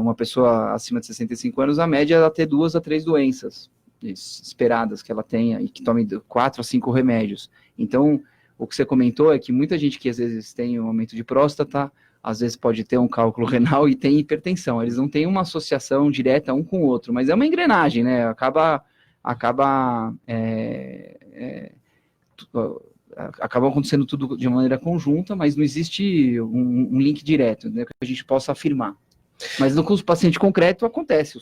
Uma pessoa acima de 65 anos, a média é ela ter 2 a 3 doenças esperadas que ela tenha e que tome 4 a 5 remédios. Então, o que você comentou é que muita gente que às vezes tem um aumento de próstata, às vezes pode ter um cálculo renal e tem hipertensão. Eles não têm uma associação direta um com o outro, mas é uma engrenagem, né? Acaba acontecendo tudo de maneira conjunta, mas não existe um link direto, né, que a gente possa afirmar. Mas no paciente concreto acontece,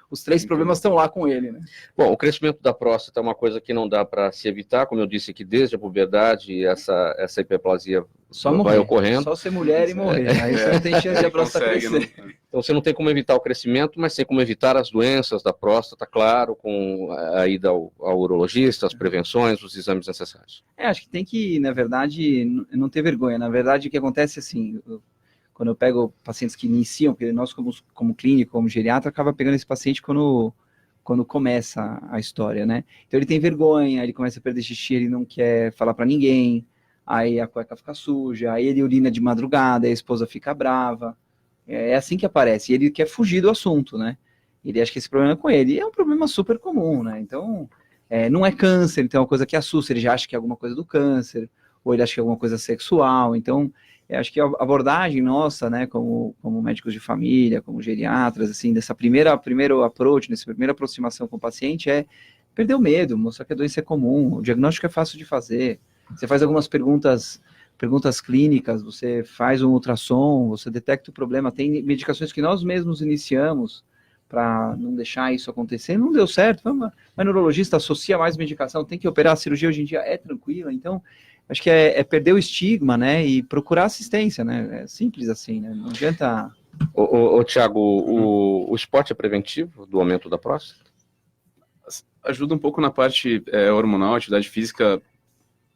os 3 problemas estão lá com ele, né? Bom, o crescimento da próstata é uma coisa que não dá para se evitar, como eu disse aqui, desde a puberdade, essa hiperplasia vai ocorrendo. Só ser mulher e morrer, aí você não tem chance de a próstata crescer. Então você não tem como evitar o crescimento, mas tem como evitar as doenças da próstata, claro, com a ida ao urologista, as prevenções, os exames necessários. Acho que tem que, na verdade, não ter vergonha. Na verdade, o que acontece assim, quando eu pego pacientes que iniciam, porque nós como clínico, como geriatra, acaba pegando esse paciente quando começa a história, né? Então ele tem vergonha, ele começa a perder xixi, ele não quer falar para ninguém, aí a cueca fica suja, aí ele urina de madrugada, aí a esposa fica brava. É assim que aparece, e ele quer fugir do assunto, né? Ele acha que esse problema é com ele, e é um problema super comum, né? Então, não é câncer, então é uma coisa que assusta, ele já acha que é alguma coisa do câncer, ou ele acha que é alguma coisa sexual, então acho que a abordagem nossa, né, como médicos de família, como geriatras, assim, dessa primeiro approach, nessa primeira aproximação com o paciente é perder o medo, mostrar que a doença é comum, o diagnóstico é fácil de fazer, você faz algumas perguntas clínicas, você faz um ultrassom, você detecta o problema, tem medicações que nós mesmos iniciamos para não deixar isso acontecer, não deu certo, mas neurologista associa mais medicação, tem que operar, a cirurgia hoje em dia é tranquila, então acho que é perder o estigma, né, e procurar assistência, né, é simples assim, né, não adianta... Tiago, o esporte é preventivo do aumento da próstata? Ajuda um pouco na parte hormonal, atividade física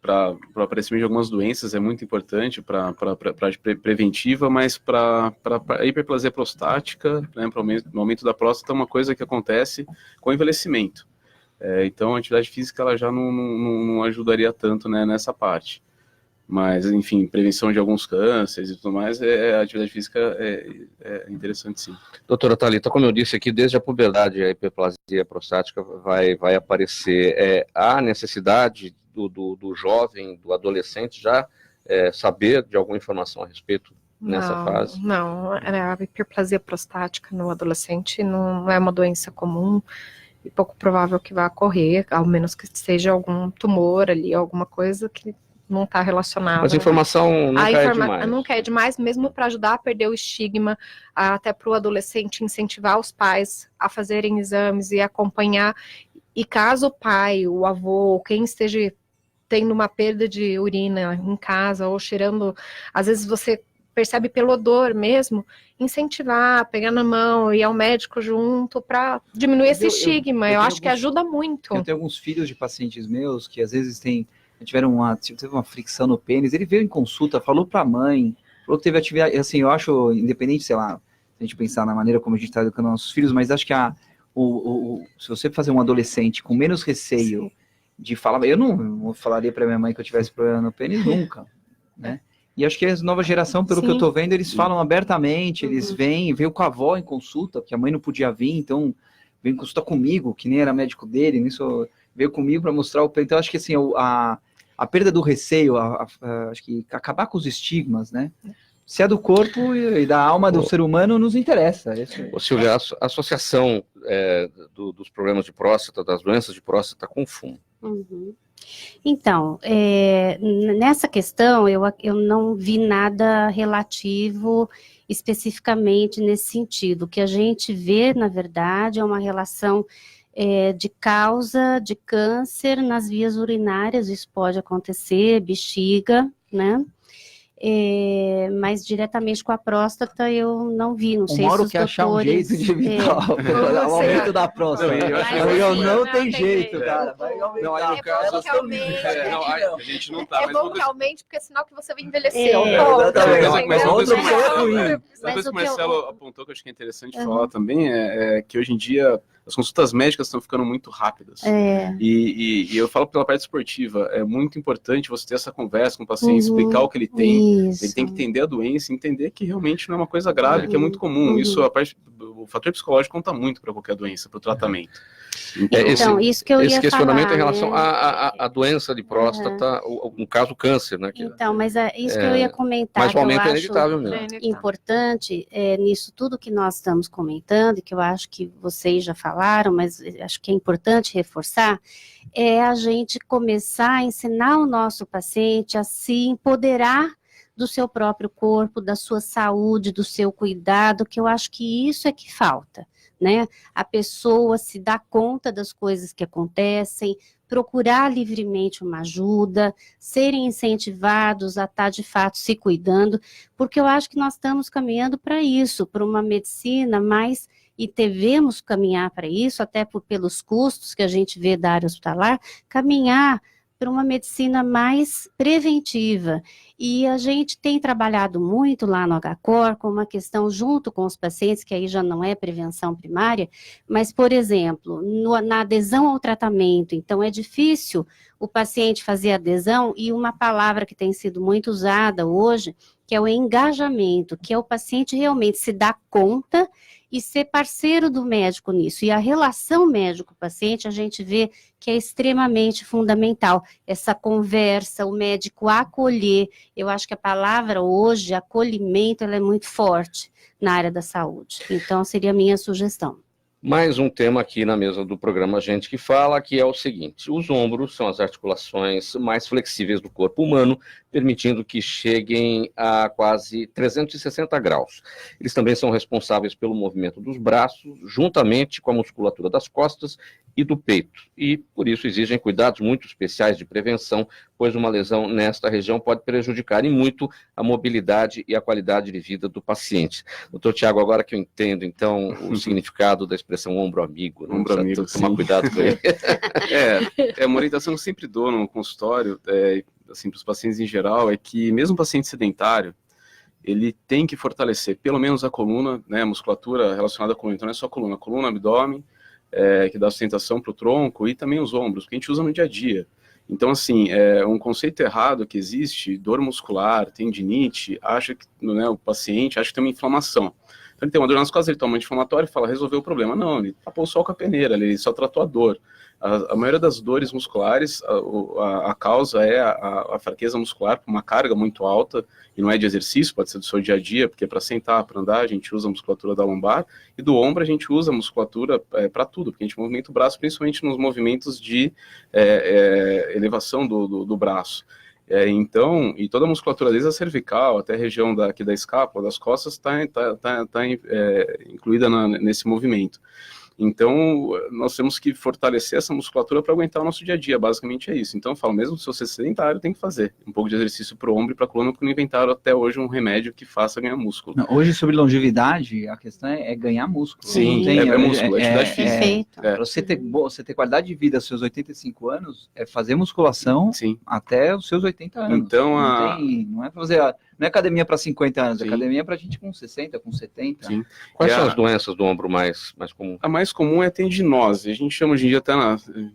para o aparecimento de algumas doenças é muito importante para preventiva, mas para a hiperplasia prostática, né, para o aumento da próstata é uma coisa que acontece com o envelhecimento. Então, a atividade física ela já não ajudaria tanto, né, nessa parte. Mas, enfim, prevenção de alguns cânceres e tudo mais, a atividade física é interessante, sim. Doutora Thalita, como eu disse aqui, desde a puberdade, a hiperplasia prostática vai aparecer. Há necessidade do jovem, do adolescente, já saber de alguma informação a respeito nessa fase? Não, a hiperplasia prostática no adolescente não é uma doença comum, e pouco provável que vá ocorrer, ao menos que seja algum tumor ali, alguma coisa que não está relacionada. Mas a informação nunca é demais. Nunca é demais, mesmo para ajudar a perder o estigma, até para o adolescente incentivar os pais a fazerem exames e acompanhar. E caso o pai, o avô, quem esteja tendo uma perda de urina em casa ou cheirando, às vezes você percebe pelo odor mesmo, incentivar, pegar na mão, ir ao médico junto para diminuir esse estigma. Eu acho que ajuda muito. Eu tenho alguns filhos de pacientes meus que às vezes teve uma fricção no pênis, ele veio em consulta, falou para a mãe, falou que teve atividade, assim, eu acho, independente, sei lá, se a gente pensar na maneira como a gente está educando nossos filhos, mas acho que se você fazer um adolescente com menos receio de falar, eu não falaria para minha mãe que eu tivesse problema no pênis nunca, né? E acho que a nova geração, pelo que eu tô vendo, eles falam abertamente, eles veio com a avó em consulta, porque a mãe não podia vir, então veio em consulta comigo, que nem era médico dele, nisso veio comigo para mostrar o pênis. Então acho que assim, a perda do receio, acho que acabar com os estigmas, né? Se é do corpo e da alma do ser humano, nos interessa. Silvia, a associação dos problemas de próstata, das doenças de próstata com fumo. Uhum. Então, nessa questão, eu não vi nada relativo especificamente nesse sentido. O que a gente vê, na verdade, é uma relação de causa de câncer nas vias urinárias, isso pode acontecer, bexiga, né? Mas diretamente com a próstata eu não vi, não sei se Mauro os quer achar um doutores... jeito de evitar o aumento da próstata. Não tem jeito, cara. Vai aumentar. Não, aí no caso... bom que aumente. Não, a gente não tá, É mas bom uma que coisa... aumente, porque é sinal que você envelheceu. Exatamente. Mas uma coisa que Mas o o que Marcelo apontou que eu acho que é interessante falar também é que hoje em dia as consultas médicas estão ficando muito rápidas. E eu falo pela parte esportiva, é muito importante você ter essa conversa com o paciente, explicar o que ele tem, ele tem que entender a doença, entender que realmente não é uma coisa grave, que é muito comum. Isso, o fator psicológico conta muito para qualquer doença, para o tratamento. Então, isso que eu esse ia questionamento falar, em relação né? à doença de próstata, no caso câncer, né? Então, mas isso que eu ia comentar, mas o que eu aumento é acho inevitável mesmo. importante nisso tudo que nós estamos comentando, e que eu acho que vocês já falaram, mas acho que é importante reforçar, é a gente começar a ensinar o nosso paciente a se empoderar do seu próprio corpo, da sua saúde, do seu cuidado, que eu acho que isso é que falta, né? A pessoa se dá conta das coisas que acontecem, procurar livremente uma ajuda, serem incentivados a estar de fato se cuidando, porque eu acho que nós estamos caminhando para isso, para uma medicina mais, e devemos caminhar para isso, até pelos custos que a gente vê da área hospitalar, caminhar para uma medicina mais preventiva. E a gente tem trabalhado muito lá no HCOR com uma questão junto com os pacientes, que aí já não é prevenção primária, mas, por exemplo, na adesão ao tratamento. Então, é difícil o paciente fazer adesão, e uma palavra que tem sido muito usada hoje, que é o engajamento, que é o paciente realmente se dar conta e ser parceiro do médico nisso. E a relação médico-paciente, a gente vê que é extremamente fundamental. Essa conversa, o médico acolher. Eu acho que a palavra hoje, acolhimento, ela é muito forte na área da saúde. Então, seria a minha sugestão. Mais um tema aqui na mesa do programa Gente que Fala, que é o seguinte: os ombros são as articulações mais flexíveis do corpo humano, permitindo que cheguem a quase 360 graus. Eles também são responsáveis pelo movimento dos braços, juntamente com a musculatura das costas e do peito. E, por isso, exigem cuidados muito especiais de prevenção, pois uma lesão nesta região pode prejudicar e muito a mobilidade e a qualidade de vida do paciente. Doutor Tiago, agora que eu entendo, então, o significado da expressão ombro amigo, não ombro amigo, tomar cuidado com ele. É uma orientação que eu sempre dou no consultório, assim, para os pacientes em geral, é que mesmo o paciente sedentário, ele tem que fortalecer pelo menos a coluna, né, a musculatura relacionada à coluna. Então não é só a coluna, abdômen, que dá sustentação para o tronco, e também os ombros, que a gente usa no dia a dia. Então, assim, um conceito errado que existe, dor muscular, tendinite, acha que, né, o paciente acha que tem uma inflamação. Então ele tem uma dor nas costas, ele toma um anti-inflamatório e fala, resolveu o problema. Não, ele tapou só com a peneira, ele só tratou a dor. A maioria das dores musculares, a causa é a fraqueza muscular por uma carga muito alta, e não é de exercício, pode ser do seu dia a dia, porque para sentar, para andar, a gente usa a musculatura da lombar, e do ombro a gente usa a musculatura para tudo, porque a gente movimenta o braço, principalmente nos movimentos de elevação do braço. Então, e toda a musculatura, desde a cervical até a região aqui da escápula, das costas, está incluída nesse movimento. Então, nós temos que fortalecer essa musculatura para aguentar o nosso dia a dia, basicamente é isso. Então, eu falo, mesmo se você é sedentário, tem que fazer um pouco de exercício para o ombro e para a coluna, porque não inventaram até hoje um remédio que faça ganhar músculo. Não, hoje, sobre longevidade, a questão é ganhar músculo. Sim, é músculo, é atividade física. Perfeito. Você ter qualidade de vida aos seus 85 anos, é fazer musculação até os seus 80 anos. Então, não é para fazer... Não é academia para 50 anos, Sim. é academia para gente com 60, com 70. Sim. Quais são as doenças do ombro mais comuns? A mais comum é a tendinose. A gente chama hoje em dia até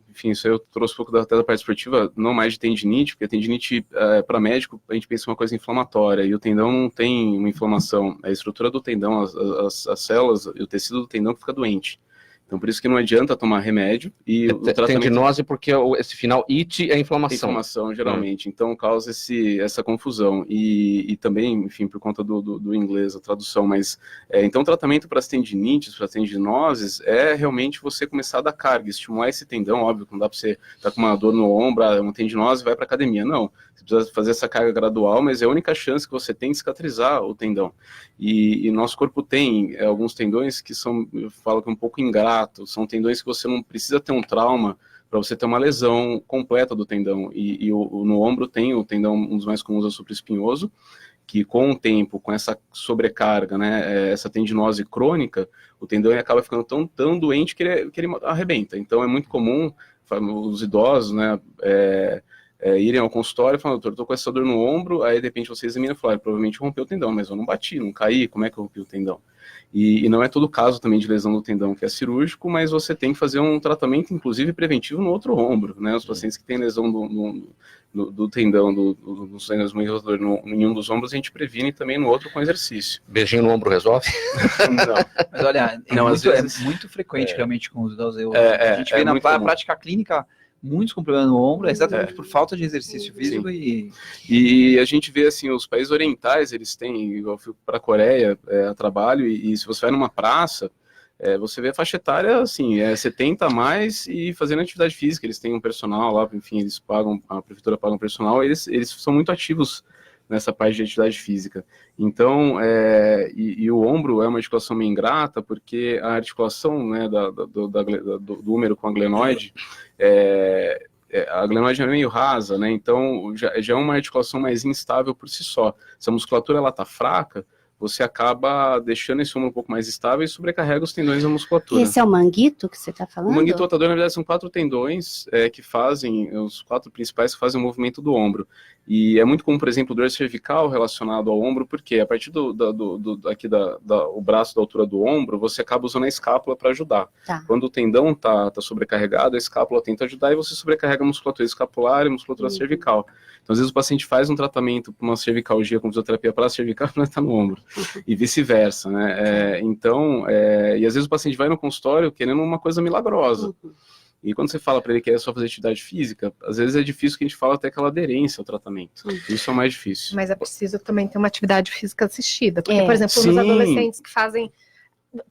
enfim, isso aí eu trouxe um pouco até da parte esportiva, não mais de tendinite, porque a tendinite, para médico, a gente pensa uma coisa inflamatória, e o tendão não tem uma inflamação. É a estrutura do tendão, as células e o tecido do tendão que fica doente. Então, por isso que não adianta tomar remédio. E o tratamento... Tendinose porque esse final it é inflamação. Inflamação, geralmente. Então, causa essa confusão. E também, enfim, por conta do inglês, a tradução. Mas, então, o tratamento para as tendinites, para as tendinoses, é realmente você começar a dar carga, estimular esse tendão. Óbvio que não dá para você estar com uma dor no ombro, uma tendinose, vai para academia. Não. Você precisa fazer essa carga gradual, mas é a única chance que você tem de cicatrizar o tendão. E nosso corpo tem alguns tendões que são, eu falo que é um pouco ingrato, são tendões que você não precisa ter um trauma para você ter uma lesão completa do tendão. E no ombro tem o tendão, um dos mais comuns é o supraespinhoso, que com o tempo, com essa sobrecarga, né, essa tendinose crônica, o tendão acaba ficando tão doente que ele arrebenta. Então é muito comum os idosos, né, irem ao consultório e falar, doutor, eu tô com essa dor no ombro, aí de repente você examina e fala, provavelmente rompeu o tendão, mas eu não bati, não caí, como é que eu rompi o tendão? E não é todo caso também de lesão do tendão que é cirúrgico, mas você tem que fazer um tratamento, inclusive preventivo, no outro ombro, né? Os pacientes que têm lesão do tendão, dos tendões em um dos ombros, a gente previne também no outro com exercício. Beijinho no ombro resolve? Não. Mas olha, é muito frequente realmente com os idosos. A gente vê na prática clínica muitos com problema no ombro, exatamente por falta de exercício físico. E a gente vê assim, os países orientais, eles têm, eu fui para a Coreia a trabalho, e se você vai numa praça, você vê a faixa etária, assim, 70 a mais e fazendo atividade física, eles têm um personal lá, enfim, eles pagam, a prefeitura paga um personal, eles são muito ativos nessa parte de atividade física. Então, o ombro é uma articulação meio ingrata, porque a articulação, né, do húmero com a glenoide, a glenoide é meio rasa, né, então já é uma articulação mais instável por si só. Se a musculatura está fraca, você acaba deixando esse ombro um pouco mais estável e sobrecarrega os tendões da musculatura. Esse é o manguito que você está falando? O manguito rotador, na verdade, são 4 tendões que fazem, os 4 principais que fazem o movimento do ombro. E é muito comum, por exemplo, dor cervical relacionado ao ombro, porque a partir o braço da altura do ombro, você acaba usando a escápula para ajudar. Tá. Quando o tendão está sobrecarregado, a escápula tenta ajudar e você sobrecarrega a musculatura escapular e a musculatura cervical. Então, às vezes, o paciente faz um tratamento para uma cervicalgia com fisioterapia para a cervical, mas está no ombro. E vice-versa, né? E às vezes o paciente vai no consultório querendo uma coisa milagrosa. E quando você fala para ele que é só fazer atividade física, às vezes é difícil que a gente fala até aquela aderência ao tratamento. Isso é o mais difícil. Mas é preciso também ter uma atividade física assistida. Porque, por exemplo, nos adolescentes que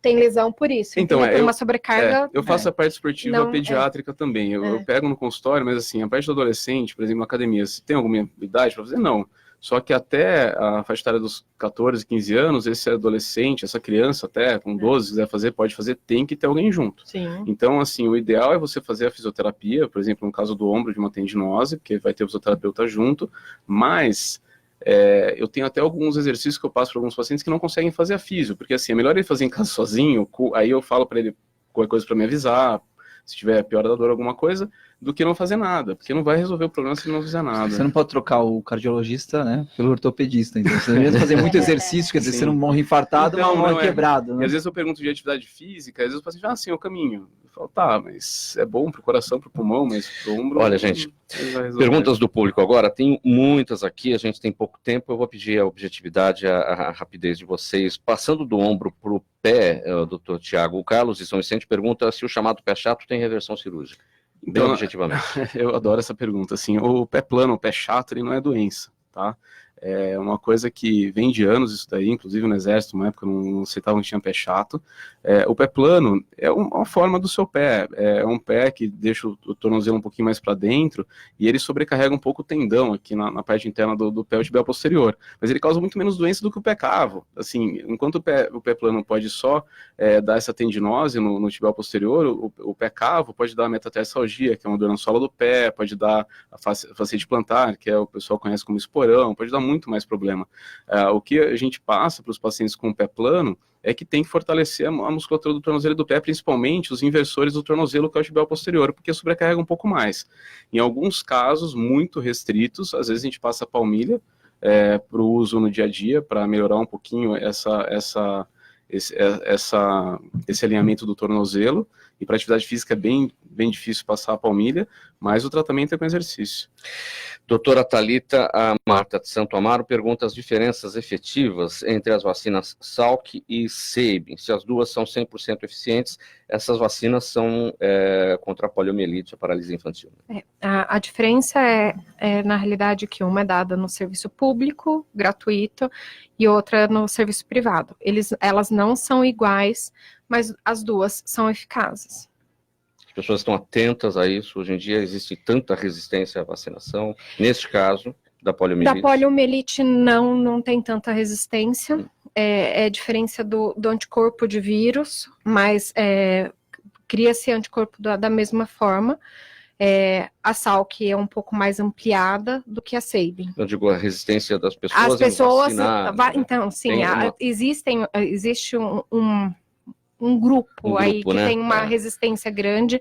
tem lesão por isso. Então, por uma sobrecarga. Eu faço a parte esportiva pediátrica também. Eu pego no consultório, mas assim, a parte do adolescente, por exemplo, na academia, se tem alguma idade para fazer, não. Só que até a faixa etária dos 14, 15 anos, esse adolescente, essa criança até com 12, se quiser fazer, pode fazer, tem que ter alguém junto. Sim. Então, assim, o ideal é você fazer a fisioterapia, por exemplo, no caso do ombro de uma tendinose, porque vai ter o fisioterapeuta junto, mas eu tenho até alguns exercícios que eu passo para alguns pacientes que não conseguem fazer a fisio, porque assim, é melhor ele fazer em casa sozinho, aí eu falo para ele qualquer coisa para me avisar, se tiver pior da dor alguma coisa, do que não fazer nada, porque não vai resolver o problema se não fizer nada. Você não pode trocar o cardiologista, né, pelo ortopedista, então você deve fazer muito exercício, quer dizer, você não morre infartado, mas morre quebrado. Né? E às vezes eu pergunto de atividade física, às vezes o paciente sim, eu caminho. Eu falo, tá, mas é bom pro coração, pro pulmão, mas pro ombro... Olha, gente, perguntas do público agora, tem muitas aqui, a gente tem pouco tempo, eu vou pedir a objetividade, a rapidez de vocês. Passando do ombro pro pé, doutor Tiago, o Carlos de São Vicente pergunta se o chamado pé chato tem reversão cirúrgica. Bem objetivamente. Eu adoro essa pergunta, assim, o pé plano, o pé chato, ele não é doença, tá? É uma coisa que vem de anos isso daí, inclusive no exército, uma época não aceitavam que tinha pé chato. O pé plano é uma forma do seu pé, é um pé que deixa o tornozelo um pouquinho mais para dentro e ele sobrecarrega um pouco o tendão aqui na parte interna do pé, o tibial posterior, mas ele causa muito menos doença do que o pé cavo. Assim, enquanto o pé plano pode só dar essa tendinose no tibial posterior, o pé cavo pode dar metatarsalgia, que é uma dor na sola do pé, pode dar a fasciite plantar, que o pessoal conhece como esporão, pode dar muito mais problema. O que a gente passa para os pacientes com o pé plano é que tem que fortalecer a musculatura do tornozelo e do pé, principalmente os inversores do tornozelo, que é o tibial posterior, porque sobrecarrega um pouco mais. Em alguns casos muito restritos, às vezes a gente passa a palmilha para o uso no dia a dia, para melhorar um pouquinho esse alinhamento do tornozelo, e para atividade física é bem difícil passar a palmilha, mas o tratamento é com exercício. Doutora Thalita, a Marta de Santo Amaro pergunta as diferenças efetivas entre as vacinas Salk e Sabin. Se as duas são 100% eficientes, essas vacinas são contra a poliomielite, a paralisia infantil. A diferença na realidade, que uma é dada no serviço público, gratuito, e outra no serviço privado. Elas não são iguais, mas as duas são eficazes. As pessoas estão atentas a isso. Hoje em dia existe tanta resistência à vacinação. Neste caso, da poliomielite. Da poliomielite não tem tanta resistência. É diferença do anticorpo de vírus, mas cria-se anticorpo da mesma forma. A Salk é um pouco mais ampliada do que a Sabin. Eu digo a resistência das pessoas. As pessoas, então, sim, existe um grupo aí que tem uma resistência grande,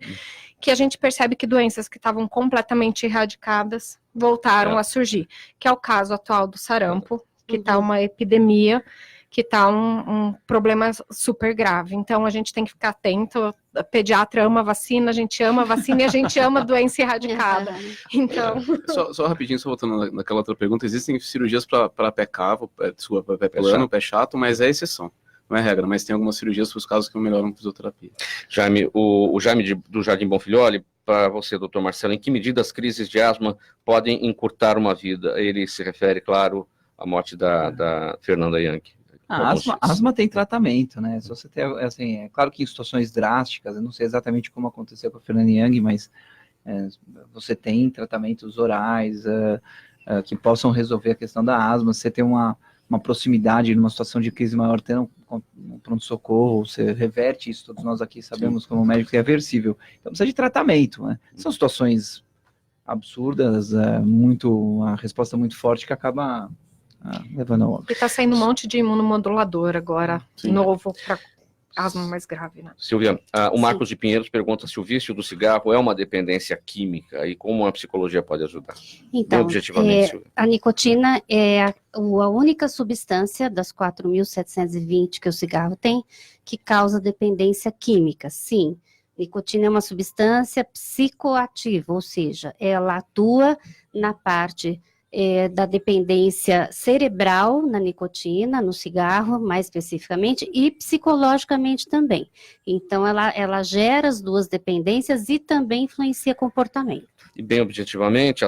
que a gente percebe que doenças que estavam completamente erradicadas voltaram a surgir, que é o caso atual do sarampo, que está uma epidemia, que está um problema super grave. Então, a gente tem que ficar atento. A pediatra ama vacina, a gente ama vacina e a gente ama doença erradicada. Então... Só rapidinho, só voltando naquela outra pergunta, existem cirurgias para pé cavo, pé plano, pé chato, mas é exceção. Não é regra, mas tem algumas cirurgias para os casos que melhoram com fisioterapia. Jaime, o Jaime do Jardim Bonfilholi, para você, doutor Marcelo, em que medida as crises de asma podem encurtar uma vida? Ele se refere, claro, à morte da Fernanda Young. Asma tem tratamento, né? Se você tem, assim, é claro que em situações drásticas, eu não sei exatamente como aconteceu com a Fernanda Young, mas você tem tratamentos orais que possam resolver a questão da asma. Você tem uma proximidade numa situação de crise maior, tendo um pronto-socorro, você reverte isso, todos nós aqui sabemos como médico que é reversível. Então precisa de tratamento, né? São situações absurdas, a resposta muito forte que acaba levando ao óbito. E está saindo um monte de imunomodulador agora, novo, para asma mais grave, né? Silvia, o Marcos de Pinheiros pergunta se o vício do cigarro é uma dependência química e como a psicologia pode ajudar. Então, objetivamente, Silvia. A nicotina é a única substância das 4.720 que o cigarro tem que causa dependência química. Sim, nicotina é uma substância psicoativa, ou seja, ela atua na parte da dependência cerebral na nicotina, no cigarro, mais especificamente, e psicologicamente também. Então, ela gera as duas dependências e também influencia comportamento. E bem objetivamente,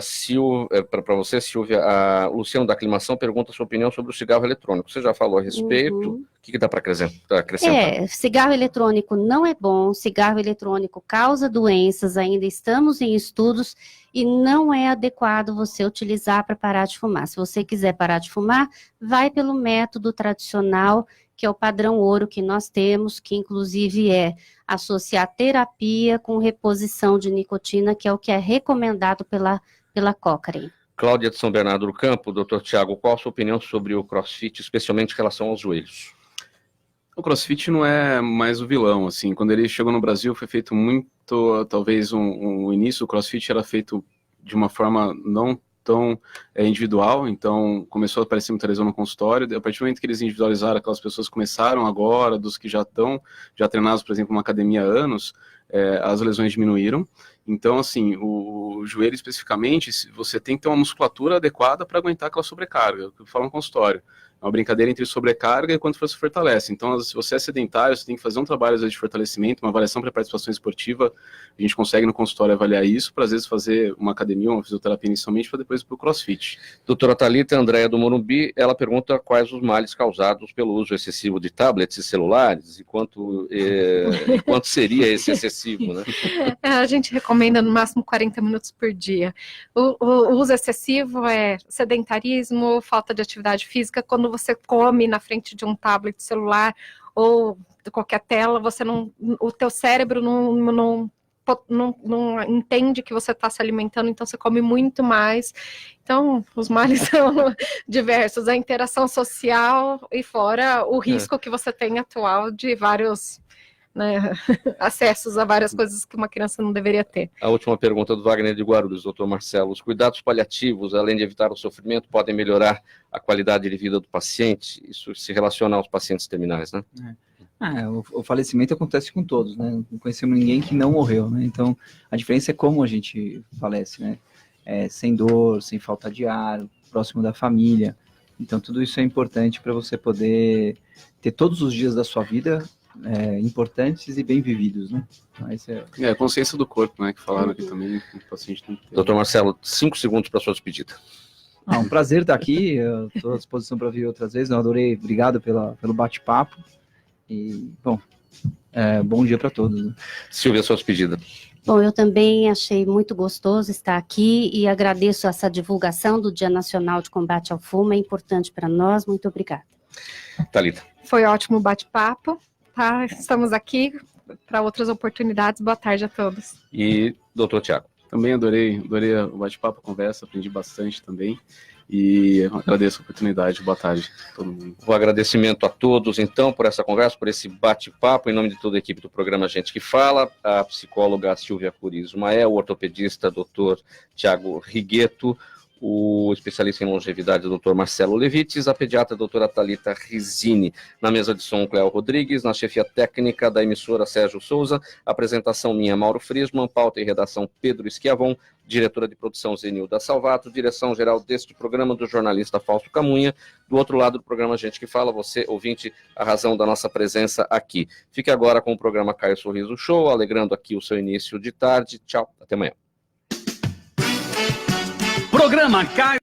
para você, Silvia, a Luciano da Aclimação pergunta a sua opinião sobre o cigarro eletrônico. Você já falou a respeito, o que dá para acrescentar? Cigarro eletrônico não é bom, cigarro eletrônico causa doenças, ainda estamos em estudos, e não é adequado você utilizar para parar de fumar. Se você quiser parar de fumar, vai pelo método tradicional, que é o padrão ouro que nós temos, que inclusive é associar terapia com reposição de nicotina, que é o que é recomendado pela Cochrane. Cláudia de São Bernardo do Campo, doutor Tiago, qual a sua opinião sobre o CrossFit, especialmente em relação aos joelhos? O CrossFit não é mais o vilão, assim, quando ele chegou no Brasil foi feito muito, talvez o início, o CrossFit era feito de uma forma não tão individual, então começou a aparecer muita lesão no consultório, a partir do momento que eles individualizaram, aquelas pessoas começaram agora, dos que já treinados, por exemplo, numa academia há anos, as lesões diminuíram. Então, assim, o joelho especificamente, você tem que ter uma musculatura adequada para aguentar aquela sobrecarga, que eu falo no consultório. É uma brincadeira entre sobrecarga e quanto você fortalece. Então, se você é sedentário, você tem que fazer um trabalho de fortalecimento, uma avaliação para participação esportiva. A gente consegue no consultório avaliar isso, para às vezes fazer uma academia, uma fisioterapia inicialmente, para depois ir para o CrossFit. Doutora Thalita Andréa do Morumbi, ela pergunta quais os males causados pelo uso excessivo de tablets e celulares, e quanto seria esse excessivo, né? A gente recomenda no máximo 40 minutos por dia. O uso excessivo é sedentarismo, falta de atividade física. Quando você come na frente de um tablet celular ou de qualquer tela, o teu cérebro não entende que você está se alimentando, então você come muito mais. Então, os males são diversos, a interação social e fora o risco que você tem atual de vários acessos a várias coisas que uma criança não deveria ter. A última pergunta do Wagner de Guarulhos, doutor Marcelo. Os cuidados paliativos, além de evitar o sofrimento, podem melhorar a qualidade de vida do paciente? Isso se relaciona aos pacientes terminais, né? O falecimento acontece com todos, né? Não conhecemos ninguém que não morreu, né? Então, a diferença é como a gente falece, né? Sem dor, sem falta de ar, próximo da família. Então, tudo isso é importante para você poder ter todos os dias da sua vida importantes e bem vividos, né? Mas a consciência do corpo, né? Que falaram aqui também, o paciente tem que ter. Doutor Marcelo, 5 segundos para sua despedida. Um prazer estar aqui, eu estou à disposição para vir outras vezes, eu adorei, obrigado pelo bate-papo, e, bom, bom dia para todos. Né? Silvia, sua despedida. Bom, eu também achei muito gostoso estar aqui e agradeço essa divulgação do Dia Nacional de Combate ao Fumo, é importante para nós, muito obrigada. Thalita. Foi ótimo o bate-papo, tá? Estamos aqui para outras oportunidades, boa tarde a todos. E doutor Tiago. Também adorei o bate-papo, a conversa, aprendi bastante também. E agradeço a oportunidade. Boa tarde a todo mundo. Um agradecimento a todos, então, por essa conversa, por esse bate-papo, em nome de toda a equipe do programa Gente que Fala, a psicóloga Silvia Curiz Mael, o ortopedista Dr. Tiago Rigueto, o especialista em longevidade, Dr. Marcelo Levites, a pediatra doutora Thalita Rizzini. Na mesa de som, Cléo Rodrigues, na chefia técnica da emissora Sérgio Souza, apresentação minha, Mauro Frisman, pauta e redação Pedro Schiavon, diretora de produção Zenilda Salvato, direção-geral deste programa do jornalista Fausto Camunha, do outro lado do programa Gente que Fala, você, ouvinte, a razão da nossa presença aqui. Fique agora com o programa Caio Sorriso Show, alegrando aqui o seu início de tarde. Tchau, até amanhã. Programa Caio